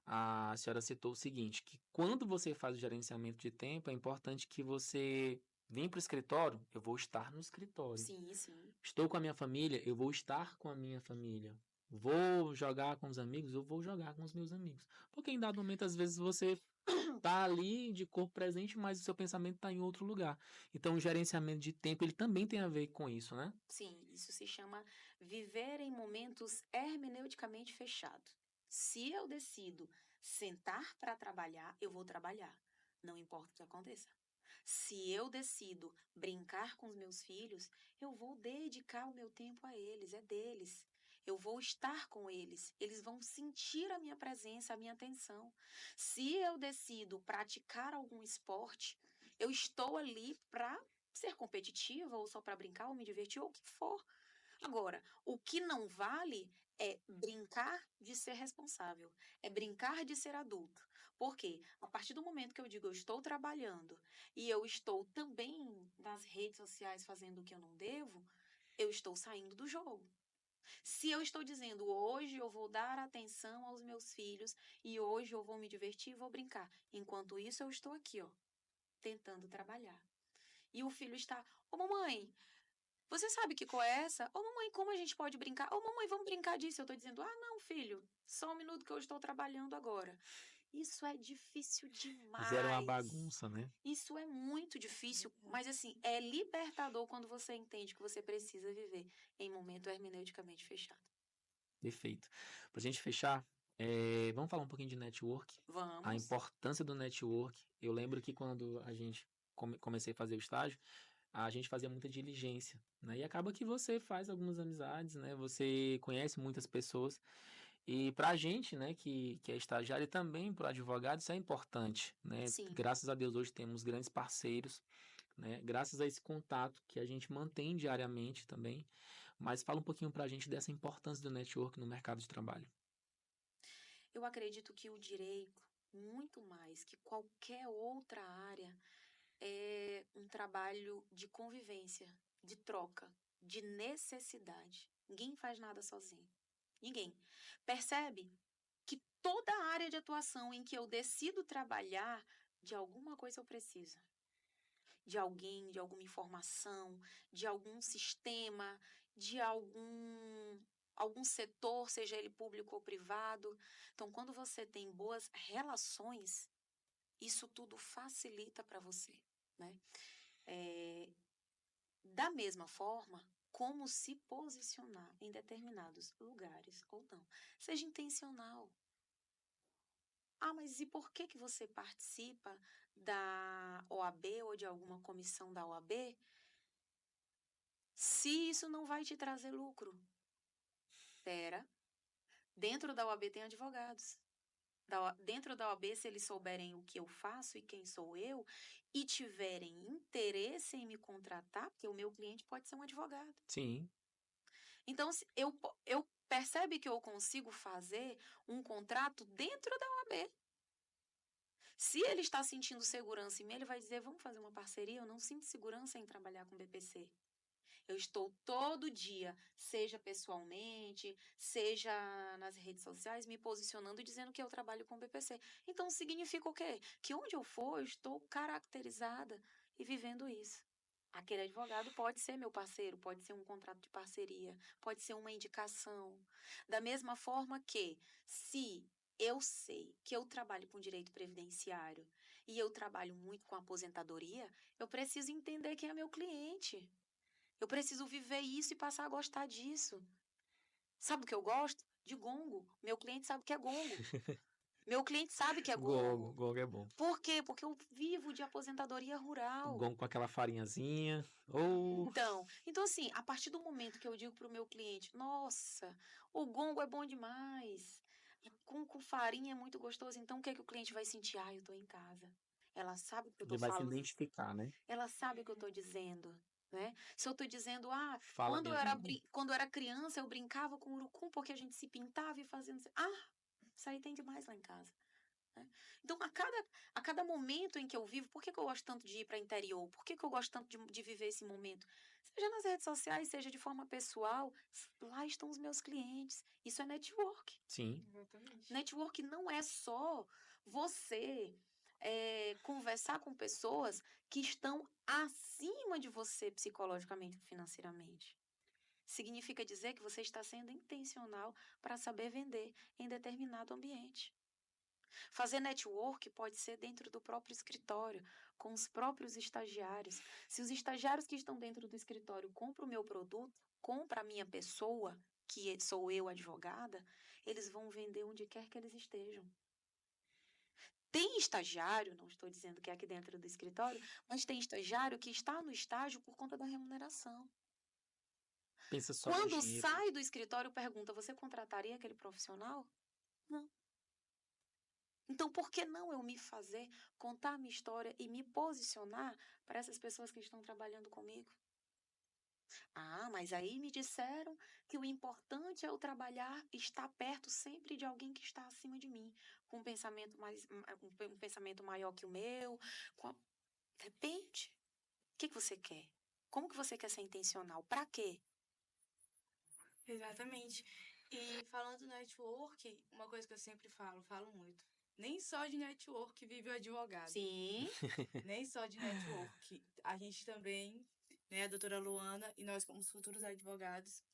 Speaker 1: a senhora citou o seguinte, que quando você faz o gerenciamento de tempo, é importante que você vem para o escritório, eu vou estar no escritório.
Speaker 2: Sim, sim.
Speaker 1: Estou com a minha família, eu vou estar com a minha família. Vou jogar com os amigos, eu vou jogar com os meus amigos. Porque em dado momento, às vezes, você tá ali de corpo presente, mas o seu pensamento está em outro lugar. Então, o gerenciamento de tempo, ele também tem a ver com isso, né?
Speaker 2: Sim, isso se chama viver em momentos hermeneuticamente fechados. Se eu decido sentar para trabalhar, eu vou trabalhar, não importa o que aconteça. Se eu decido brincar com os meus filhos, eu vou dedicar o meu tempo a eles, é deles. Eu vou estar com eles vão sentir a minha presença, a minha atenção. Se eu decido praticar algum esporte, eu estou ali para ser competitiva ou só para brincar ou me divertir ou o que for. Agora, o que não vale é brincar de ser responsável, é brincar de ser adulto. Porque a partir do momento que eu digo eu estou trabalhando e eu estou também nas redes sociais fazendo o que eu não devo, eu estou saindo do jogo. Se eu estou dizendo hoje eu vou dar atenção aos meus filhos e hoje eu vou me divertir e vou brincar, enquanto isso eu estou aqui, ó, tentando trabalhar. E o filho está, ô mamãe, você sabe que cor é essa? Ô, mamãe, como a gente pode brincar? Ô, mamãe, vamos brincar disso. Eu tô dizendo, ah, não, filho, só um minuto que eu estou trabalhando agora. Isso é difícil
Speaker 1: Fizeram uma
Speaker 2: demais.
Speaker 1: bagunça, né?
Speaker 2: Isso é muito difícil, mas assim, é libertador quando você entende que você precisa viver em momento hermeneuticamente fechado.
Speaker 1: Perfeito. Pra gente fechar, vamos falar um pouquinho de network, a
Speaker 2: Vamos.
Speaker 1: importância do network. Eu lembro que quando a gente comecei a fazer o estágio, a gente fazia muita diligência, né? E acaba que você faz algumas amizades, né? Você conhece muitas pessoas. E pra gente, né, que é estagiário e também pro advogado, isso é importante, né?
Speaker 2: Sim.
Speaker 1: Graças a Deus hoje temos grandes parceiros, né? Graças a esse contato que a gente mantém diariamente também. Mas fala um pouquinho pra gente dessa importância do network no mercado de trabalho.
Speaker 2: Eu acredito que o direito, muito mais que qualquer outra área, é um trabalho de convivência, de troca, de necessidade. Ninguém faz nada sozinho. Ninguém. Percebe que toda área de atuação em que eu decido trabalhar, de alguma coisa eu preciso. De alguém, de alguma informação, de algum sistema, de algum setor, seja ele público ou privado. Então, quando você tem boas relações, isso tudo facilita para você, né? Da mesma forma, como se posicionar em determinados lugares ou não. Seja intencional. Ah, mas e por que você participa da OAB ou de alguma comissão da OAB se isso não vai te trazer lucro? Pera, dentro da OAB tem advogados. Dentro da OAB, se eles souberem o que eu faço e quem sou eu, e tiverem interesse em me contratar, porque o meu cliente pode ser um advogado.
Speaker 1: Sim,
Speaker 2: Então, eu percebe que eu consigo fazer um contrato dentro da OAB. Se ele está sentindo segurança em mim, ele vai dizer, vamos fazer uma parceria, eu não sinto segurança em trabalhar com BPC. Eu estou todo dia, seja pessoalmente, seja nas redes sociais, me posicionando e dizendo que eu trabalho com BPC. Então, significa o quê? Que onde eu for, eu estou caracterizada e vivendo isso. Aquele advogado pode ser meu parceiro, pode ser um contrato de parceria, pode ser uma indicação. Da mesma forma que, se eu sei que eu trabalho com direito previdenciário e eu trabalho muito com aposentadoria, eu preciso entender quem é meu cliente. Eu preciso viver isso e passar a gostar disso. Sabe o que eu gosto? De gongo. Meu cliente sabe o que é gongo. Meu cliente sabe que é gongo.
Speaker 1: gongo é bom.
Speaker 2: Por quê? Porque eu vivo de aposentadoria rural.
Speaker 1: Gongo com aquela farinhazinha. Ou
Speaker 2: Então assim, a partir do momento que eu digo para o meu cliente, nossa, o gongo é bom demais, com farinha é muito gostoso, então o que é que o cliente vai sentir? Ah, eu estou em casa. Ela sabe o que eu
Speaker 1: ele
Speaker 2: estou
Speaker 1: vai se
Speaker 2: falando.
Speaker 1: identificar, né?
Speaker 2: Ela sabe o que eu estou dizendo, né? Se eu estou dizendo,
Speaker 1: Fala minha língua.
Speaker 2: quando eu era criança, eu brincava com urucum porque a gente se pintava e fazia... isso aí tem demais lá em casa. Né? Então, a cada momento em que eu vivo, por que eu gosto tanto de ir para o interior? Por que eu gosto tanto de viver esse momento? Seja nas redes sociais, seja de forma pessoal, lá estão os meus clientes. Isso é network.
Speaker 1: Sim,
Speaker 3: Exatamente.
Speaker 2: Network não é só você conversar com pessoas que estão acima de você psicologicamente ou financeiramente. Significa dizer que você está sendo intencional para saber vender em determinado ambiente. Fazer network pode ser dentro do próprio escritório, com os próprios estagiários. Se os estagiários que estão dentro do escritório compram o meu produto, compram a minha pessoa, que sou eu, advogada, eles vão vender onde quer que eles estejam. Tem estagiário, não estou dizendo que é aqui dentro do escritório, mas tem estagiário que está no estágio por conta da remuneração.
Speaker 1: pensa só no
Speaker 2: Quando
Speaker 1: dinheiro.
Speaker 2: sai do escritório, pergunta: você contrataria aquele profissional? Não. Então, por que não eu me fazer, contar a minha história e me posicionar para essas pessoas que estão trabalhando comigo? Ah, mas aí me disseram que o importante é eu trabalhar e estar perto sempre de alguém que está acima de mim, com um pensamento um pensamento maior que o meu. Depende. O que você quer? Como que você quer ser intencional? Para quê?
Speaker 3: Exatamente. E falando do network, uma coisa que eu sempre falo muito. Nem só de network vive o advogado.
Speaker 2: Sim,
Speaker 3: Nem só de network. A gente também, né, a doutora Luana e nós como futuros advogados,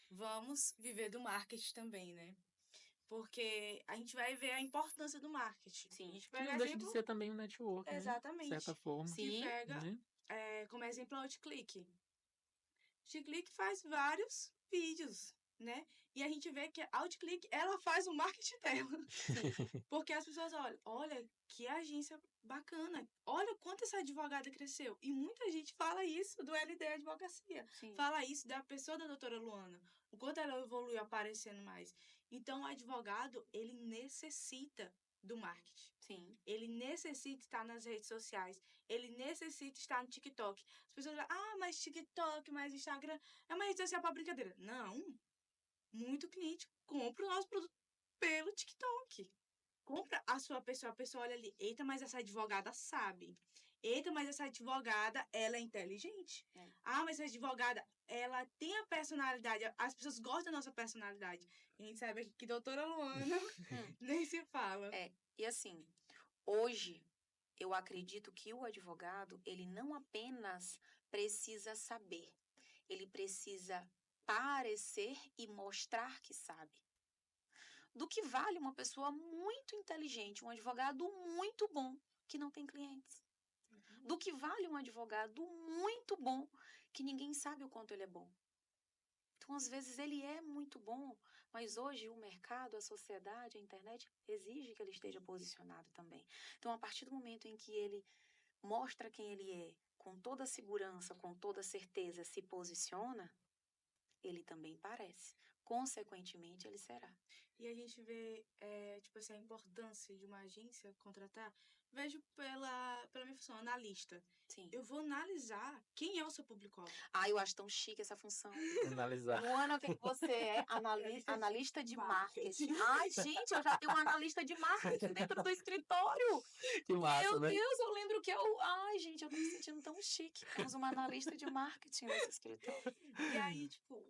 Speaker 3: vamos viver do marketing também, né? Porque a gente vai ver a importância do marketing. A
Speaker 2: sim,
Speaker 3: gente
Speaker 1: Que
Speaker 3: pega
Speaker 1: não deixa de
Speaker 3: exemplo,
Speaker 1: ser também um network, né? De certa
Speaker 3: exatamente,
Speaker 1: forma,
Speaker 3: que
Speaker 2: sim,
Speaker 3: pega
Speaker 1: né?
Speaker 3: como exemplo a Outclick. Outclick faz vários vídeos. né? E a gente vê que a Outclick, ela faz o marketing dela. Porque as pessoas olham, olha que agência bacana, olha quanto essa advogada cresceu. E muita gente fala isso do LD Advocacia.
Speaker 2: Sim,
Speaker 3: Fala isso da pessoa da doutora Luana, o quanto ela evoluiu aparecendo mais. Então, o advogado, ele necessita do marketing.
Speaker 2: sim.
Speaker 3: Ele necessita estar nas redes sociais. Ele necessita estar no TikTok. As pessoas falam, ah, mas TikTok, mas Instagram é uma rede social para brincadeira. Não. Muito cliente compra o nosso produto pelo TikTok. Compra a pessoa olha ali, eita, mas essa advogada sabe. Eita, mas essa advogada, ela é inteligente.
Speaker 2: É.
Speaker 3: Ah, mas essa advogada, ela tem a personalidade. As pessoas gostam da nossa personalidade. E a gente sabe aqui que doutora Luana nem se fala.
Speaker 2: É, e assim, hoje eu acredito que o advogado, ele não apenas precisa saber, ele precisa parecer e mostrar que sabe. Do que vale uma pessoa muito inteligente, um advogado muito bom que não tem clientes? Do que vale um advogado muito bom que ninguém sabe o quanto ele é bom? Então, às vezes, ele é muito bom, mas hoje o mercado, a sociedade, a internet exige que ele esteja posicionado também. Então, a partir do momento em que ele mostra quem ele é, com toda a segurança, com toda a certeza, se posiciona, ele também parece. Consequentemente, ele será.
Speaker 3: E a gente vê, tipo assim, a importância de uma agência contratar. Vejo pela minha função, analista.
Speaker 2: Sim.
Speaker 3: Eu vou analisar quem é o seu público-alvo.
Speaker 2: Ah, eu acho tão chique essa função.
Speaker 1: Analisar.
Speaker 2: Luana, o que você é? Analista de marketing. Ai, gente, eu já tenho um analista de marketing dentro do escritório.
Speaker 1: Que massa,
Speaker 2: Meu
Speaker 1: né?
Speaker 2: Deus, eu lembro que eu. Ai, gente, eu tô me sentindo tão chique. Temos uma analista de marketing nesse escritório.
Speaker 3: E aí, tipo,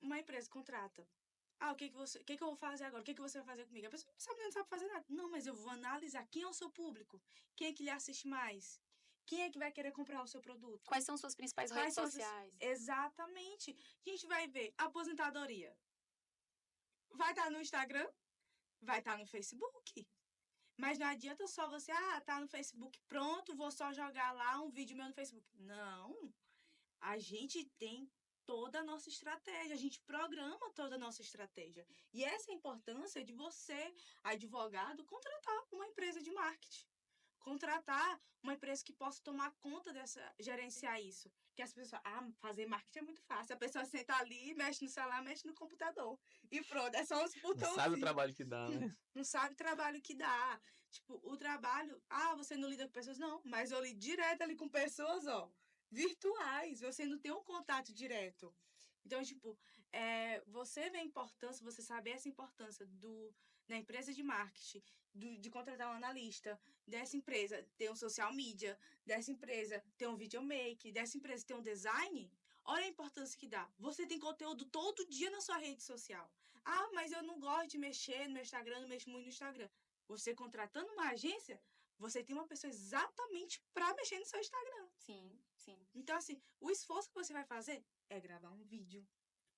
Speaker 3: uma empresa contrata. O que que eu vou fazer agora? O que que você vai fazer comigo? A pessoa não sabe fazer nada. Não, mas eu vou analisar quem é o seu público. Quem é que lhe assiste mais? Quem é que vai querer comprar o seu produto?
Speaker 2: Quais são suas principais
Speaker 3: Quais
Speaker 2: redes
Speaker 3: são
Speaker 2: sociais?
Speaker 3: Exatamente. A gente vai ver aposentadoria. Vai estar no Instagram, vai estar no Facebook. Mas não adianta só você, tá no Facebook, pronto, vou só jogar lá um vídeo meu no Facebook. Não. A gente tem toda a nossa estratégia, a gente programa toda a nossa estratégia. E essa é a importância de você, advogado, contratar uma empresa de marketing. Contratar uma empresa que possa tomar conta gerenciar isso. Que as pessoas, fazer marketing é muito fácil. A pessoa senta ali, mexe no celular, mexe no computador. E pronto, é só uns
Speaker 1: Não
Speaker 3: botões.
Speaker 1: sabe o trabalho que dá, né?
Speaker 3: Não sabe o trabalho que dá. Tipo, o trabalho, você não lida com pessoas? Não, mas eu lido direto ali com pessoas, virtuais. Você não tem um contato direto. Então, tipo, você vê a importância, você saber essa importância da empresa de marketing, de contratar um analista, dessa empresa ter um social media, dessa empresa ter um videomake, dessa empresa ter um design. Olha a importância que dá. Você tem conteúdo todo dia na sua rede social. Mas eu não gosto de mexer no meu Instagram, não mexo muito no Instagram. Você contratando uma agência, você tem uma pessoa exatamente para mexer no seu Instagram.
Speaker 2: Sim, sim.
Speaker 3: Então, assim, o esforço que você vai fazer é gravar um vídeo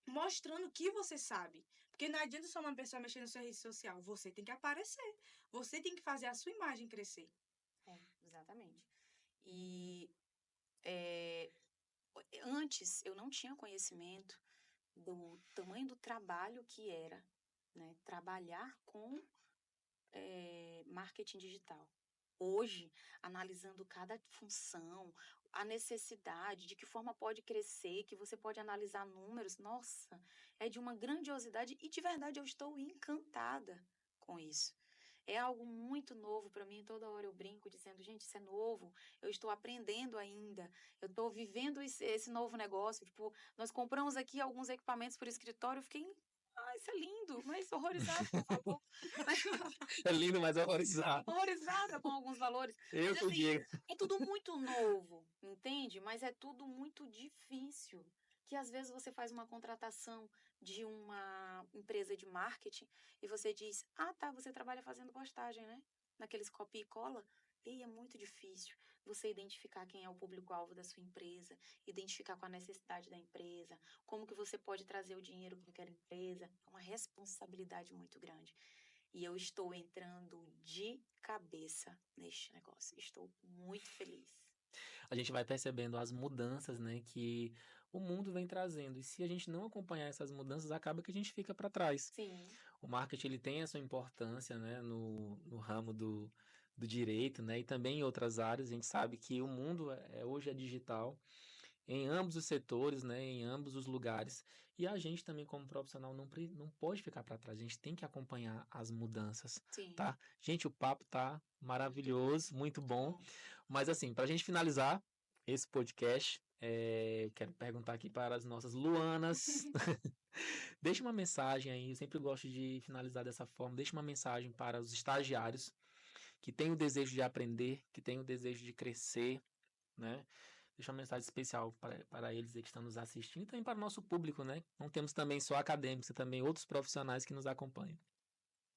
Speaker 3: mostrando o que você sabe. Porque não adianta só uma pessoa mexer na sua rede social. Você tem que aparecer. Você tem que fazer a sua imagem crescer.
Speaker 2: Exatamente. E antes eu não tinha conhecimento do tamanho do trabalho que era, né, trabalhar com marketing digital. Hoje, analisando cada função, a necessidade, de que forma pode crescer, que você pode analisar números, nossa, é de uma grandiosidade e de verdade eu estou encantada com isso. É algo muito novo para mim, toda hora eu brinco dizendo, gente, isso é novo, eu estou aprendendo ainda, eu estou vivendo esse novo negócio. Tipo, nós compramos aqui alguns equipamentos para o escritório, eu fiquei, isso é lindo, mas horrorizada com o valor.
Speaker 1: É lindo, mas horrorizado.
Speaker 2: Horrorizada com alguns valores.
Speaker 1: Eu
Speaker 2: Mas
Speaker 1: que
Speaker 2: assim,
Speaker 1: digo.
Speaker 2: é tudo muito novo, entende? Mas é tudo muito difícil. Que às vezes você faz uma contratação de uma empresa de marketing e você diz, tá, você trabalha fazendo postagem, né? Naqueles copia e cola. E é muito difícil você identificar quem é o público-alvo da sua empresa, identificar qual a necessidade da empresa, como que você pode trazer o dinheiro para aquela empresa. É uma responsabilidade muito grande. E eu estou entrando de cabeça neste negócio. Estou muito feliz.
Speaker 1: A gente vai percebendo as mudanças, né, que o mundo vem trazendo. E se a gente não acompanhar essas mudanças, acaba que a gente fica para trás.
Speaker 2: Sim.
Speaker 1: O marketing ele tem a sua importância, né, no ramo do direito, né, e também em outras áreas. A gente sabe que o mundo hoje é digital em ambos os setores, né, em ambos os lugares. E a gente também, como profissional, não pode ficar para trás. A gente tem que acompanhar as mudanças,
Speaker 2: Sim.
Speaker 1: tá? Gente, o papo tá maravilhoso, muito bom.
Speaker 2: Bom.
Speaker 1: Mas assim, para a gente finalizar esse podcast, eu quero perguntar aqui para as nossas Luanas. Deixa uma mensagem aí, eu sempre gosto de finalizar dessa forma. Deixa uma mensagem para os estagiários que têm o desejo de aprender, que têm o desejo de crescer, né? Deixa uma mensagem especial para eles aí que estão nos assistindo e também para o nosso público, né? Não temos também só acadêmicos, também outros profissionais que nos acompanham.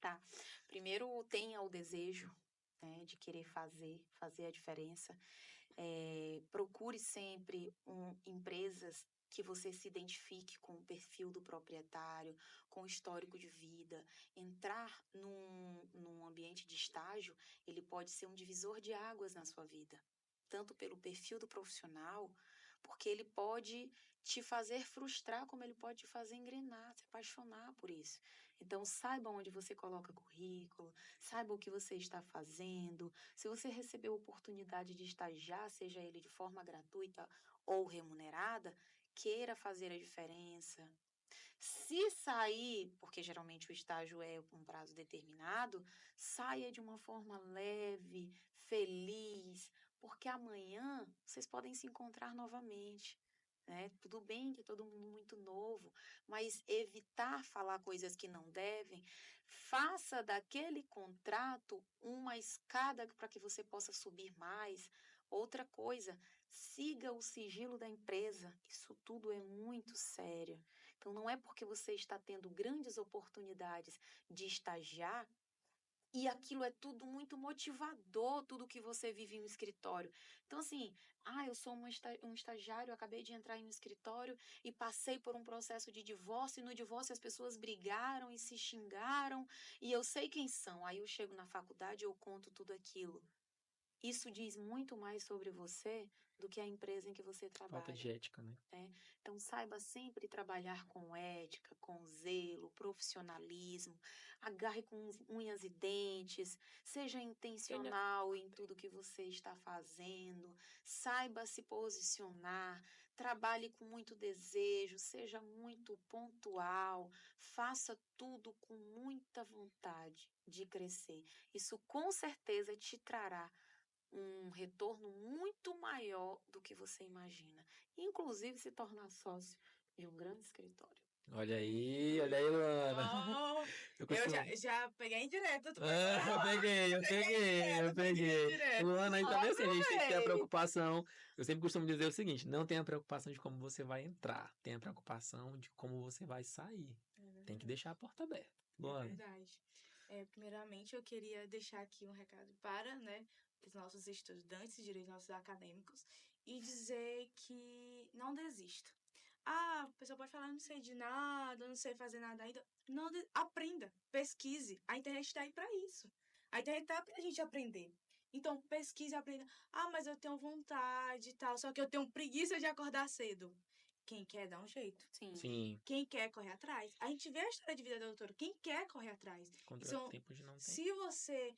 Speaker 2: Tá. Primeiro, tenha o desejo, né, de querer fazer a diferença. Procure sempre empresas que você se identifique com o perfil do proprietário, com o histórico de vida. Entrar num ambiente de estágio, ele pode ser um divisor de águas na sua vida, tanto pelo perfil do profissional, porque ele pode te fazer frustrar, como ele pode te fazer engrenar, se apaixonar por isso. Então, saiba onde você coloca currículo, saiba o que você está fazendo. Se você recebeu oportunidade de estagiar, seja ele de forma gratuita ou remunerada, queira fazer a diferença. Se sair, porque geralmente o estágio é um prazo determinado, saia de uma forma leve, feliz, porque amanhã vocês podem se encontrar novamente. Né? Tudo bem que é todo mundo muito novo, mas evitar falar coisas que não devem, faça daquele contrato uma escada para que você possa subir mais. Outra coisa, siga o sigilo da empresa. Isso tudo é muito sério. Então, não é porque você está tendo grandes oportunidades de estagiar e aquilo é tudo muito motivador, tudo que você vive em um escritório. Então, assim, eu sou um estagiário, eu acabei de entrar em um escritório e passei por um processo de divórcio, e no divórcio as pessoas brigaram e se xingaram, e eu sei quem são. Aí eu chego na faculdade e eu conto tudo aquilo. Isso diz muito mais sobre você do que a empresa em que você
Speaker 1: Falta
Speaker 2: trabalha.
Speaker 1: de ética, né?
Speaker 2: Então, saiba sempre trabalhar com ética, com zelo, profissionalismo, agarre com unhas e dentes, seja intencional em tudo que você está fazendo, saiba se posicionar, trabalhe com muito desejo, seja muito pontual, faça tudo com muita vontade de crescer. Isso com certeza te trará um retorno muito maior do que você imagina. Inclusive se tornar sócio de um grande escritório.
Speaker 1: Olha aí, Luana.
Speaker 3: Oh,
Speaker 1: Eu
Speaker 3: eu
Speaker 1: costumo...
Speaker 3: já peguei indireto. Tu
Speaker 1: eu peguei.
Speaker 3: indireto.
Speaker 1: Luana, aí também assim, a gente tem que ter a
Speaker 3: Aprovei.
Speaker 1: preocupação. Eu sempre costumo dizer o seguinte: não tenha preocupação de como você vai entrar, tenha preocupação de como você vai sair. Tem que deixar a porta aberta.
Speaker 3: É
Speaker 1: Luana.
Speaker 3: verdade. Primeiramente, eu queria deixar aqui um recado para, né, os nossos estudantes, direitos nossos acadêmicos, e dizer que não desista. A pessoa pode falar, não sei de nada, não sei fazer nada ainda. Não, aprenda, pesquise. A internet está aí para isso. A internet está para a gente aprender. Então, pesquise e aprenda. Mas eu tenho vontade e tal, só que eu tenho preguiça de acordar cedo. Quem quer dá um jeito.
Speaker 2: Sim.
Speaker 1: Sim,
Speaker 3: Quem quer correr atrás. A gente vê a história de vida da doutora. Quem quer correr atrás. Então,
Speaker 1: contratempos não tem.
Speaker 3: se você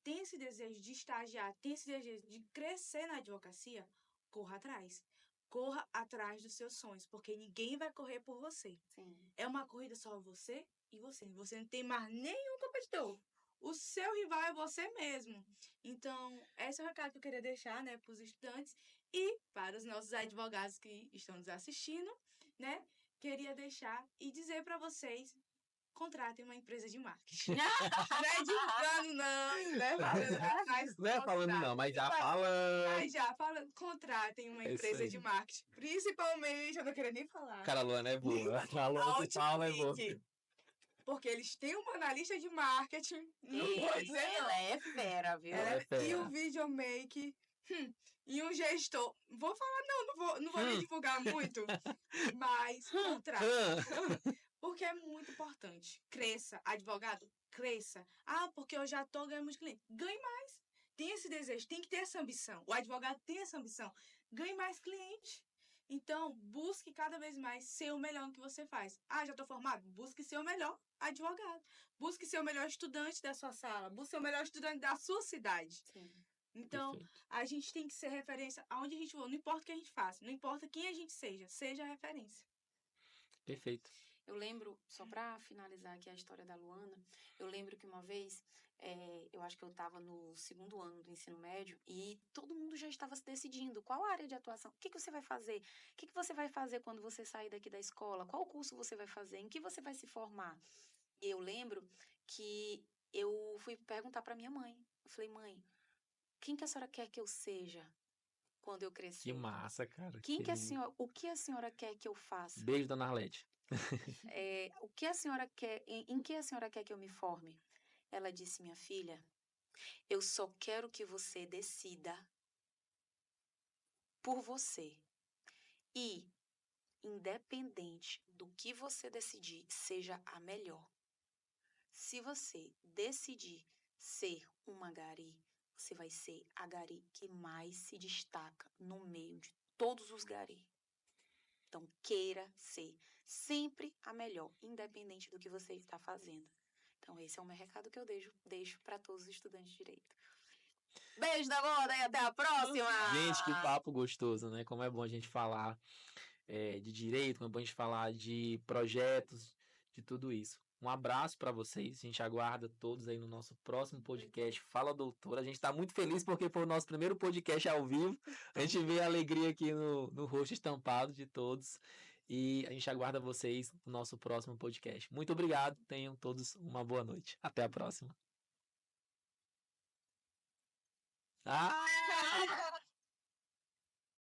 Speaker 3: tem esse desejo de estagiar, tem esse desejo de crescer na advocacia, corra atrás. Corra atrás dos seus sonhos, porque ninguém vai correr por você.
Speaker 2: Sim.
Speaker 3: É uma corrida só você e você. Você não tem mais nenhum competidor. O seu rival é você mesmo. Então, esse é o recado que eu queria deixar, né, para os estudantes e para os nossos advogados que estão nos assistindo, né? Queria deixar e dizer para vocês, contratem uma empresa de marketing. Não é divulgando, não. Não é falando, mas
Speaker 1: Não é falando não, mas já falando.
Speaker 3: Mas já falando, contratem uma
Speaker 1: É isso
Speaker 3: empresa
Speaker 1: aí.
Speaker 3: de marketing. Principalmente, eu não queria nem falar.
Speaker 1: Cara, a Luana é boa. A Luana que fala é boa.
Speaker 3: Outfit. Porque eles têm uma analista de marketing. Não vou dizer não.
Speaker 2: Ela é fera, viu?
Speaker 1: Ela é fera.
Speaker 3: E o videomake. E um gestor. Vou falar, não vou nem divulgar muito. Mas contratem. Porque é muito importante. Cresça, advogado, cresça. Porque eu já estou ganhando muitos clientes. Ganhe mais. Tem esse desejo, tem que ter essa ambição. O advogado tem essa ambição. Ganhe mais cliente. Então, busque cada vez mais ser o melhor no que você faz. Ah, já estou formado? Busque ser o melhor advogado. Busque ser o melhor estudante da sua sala. Busque ser o melhor estudante da sua cidade.
Speaker 2: Sim.
Speaker 3: Então,
Speaker 1: Perfeito.
Speaker 3: a gente tem que ser referência aonde a gente for. Não importa o que a gente faça, não importa quem a gente seja a referência.
Speaker 1: Perfeito.
Speaker 2: Eu lembro, só para finalizar aqui a história da Luana, eu lembro que uma vez, eu acho que eu estava no segundo ano do ensino médio e todo mundo já estava se decidindo qual a área de atuação, o que que você vai fazer, o que que você vai fazer quando você sair daqui da escola, qual curso você vai fazer, em que você vai se formar. E eu lembro que eu fui perguntar para minha mãe. Eu falei, mãe, quem que a senhora quer que eu seja quando eu
Speaker 1: Que
Speaker 2: crescer?
Speaker 1: massa, cara.
Speaker 2: Quem
Speaker 1: Que
Speaker 2: que a
Speaker 1: lindo.
Speaker 2: senhora, o que a senhora quer que eu faça?
Speaker 1: Beijo, dona Arlete.
Speaker 2: O que a senhora quer, em que a senhora quer que eu me forme? Ela disse, minha filha, eu só quero que você decida por você. E, independente do que você decidir, seja a melhor. Se você decidir ser uma gari, você vai ser a gari que mais se destaca no meio de todos os gari. Então, queira ser sempre a melhor, independente do que você está fazendo. Então, esse é o meu recado que eu deixo para todos os estudantes de direito. Beijo da moda e até a próxima!
Speaker 1: Gente, que papo gostoso, né? Como é bom a gente falar de direito, como é bom a gente falar de projetos, de tudo isso. Um abraço para vocês. A gente aguarda todos aí no nosso próximo podcast Fala Doutora. A gente está muito feliz porque foi o nosso primeiro podcast ao vivo. A gente vê a alegria aqui no rosto estampado de todos. E a gente aguarda vocês no nosso próximo podcast. Muito obrigado. Tenham todos uma boa noite. Até a próxima. Ah!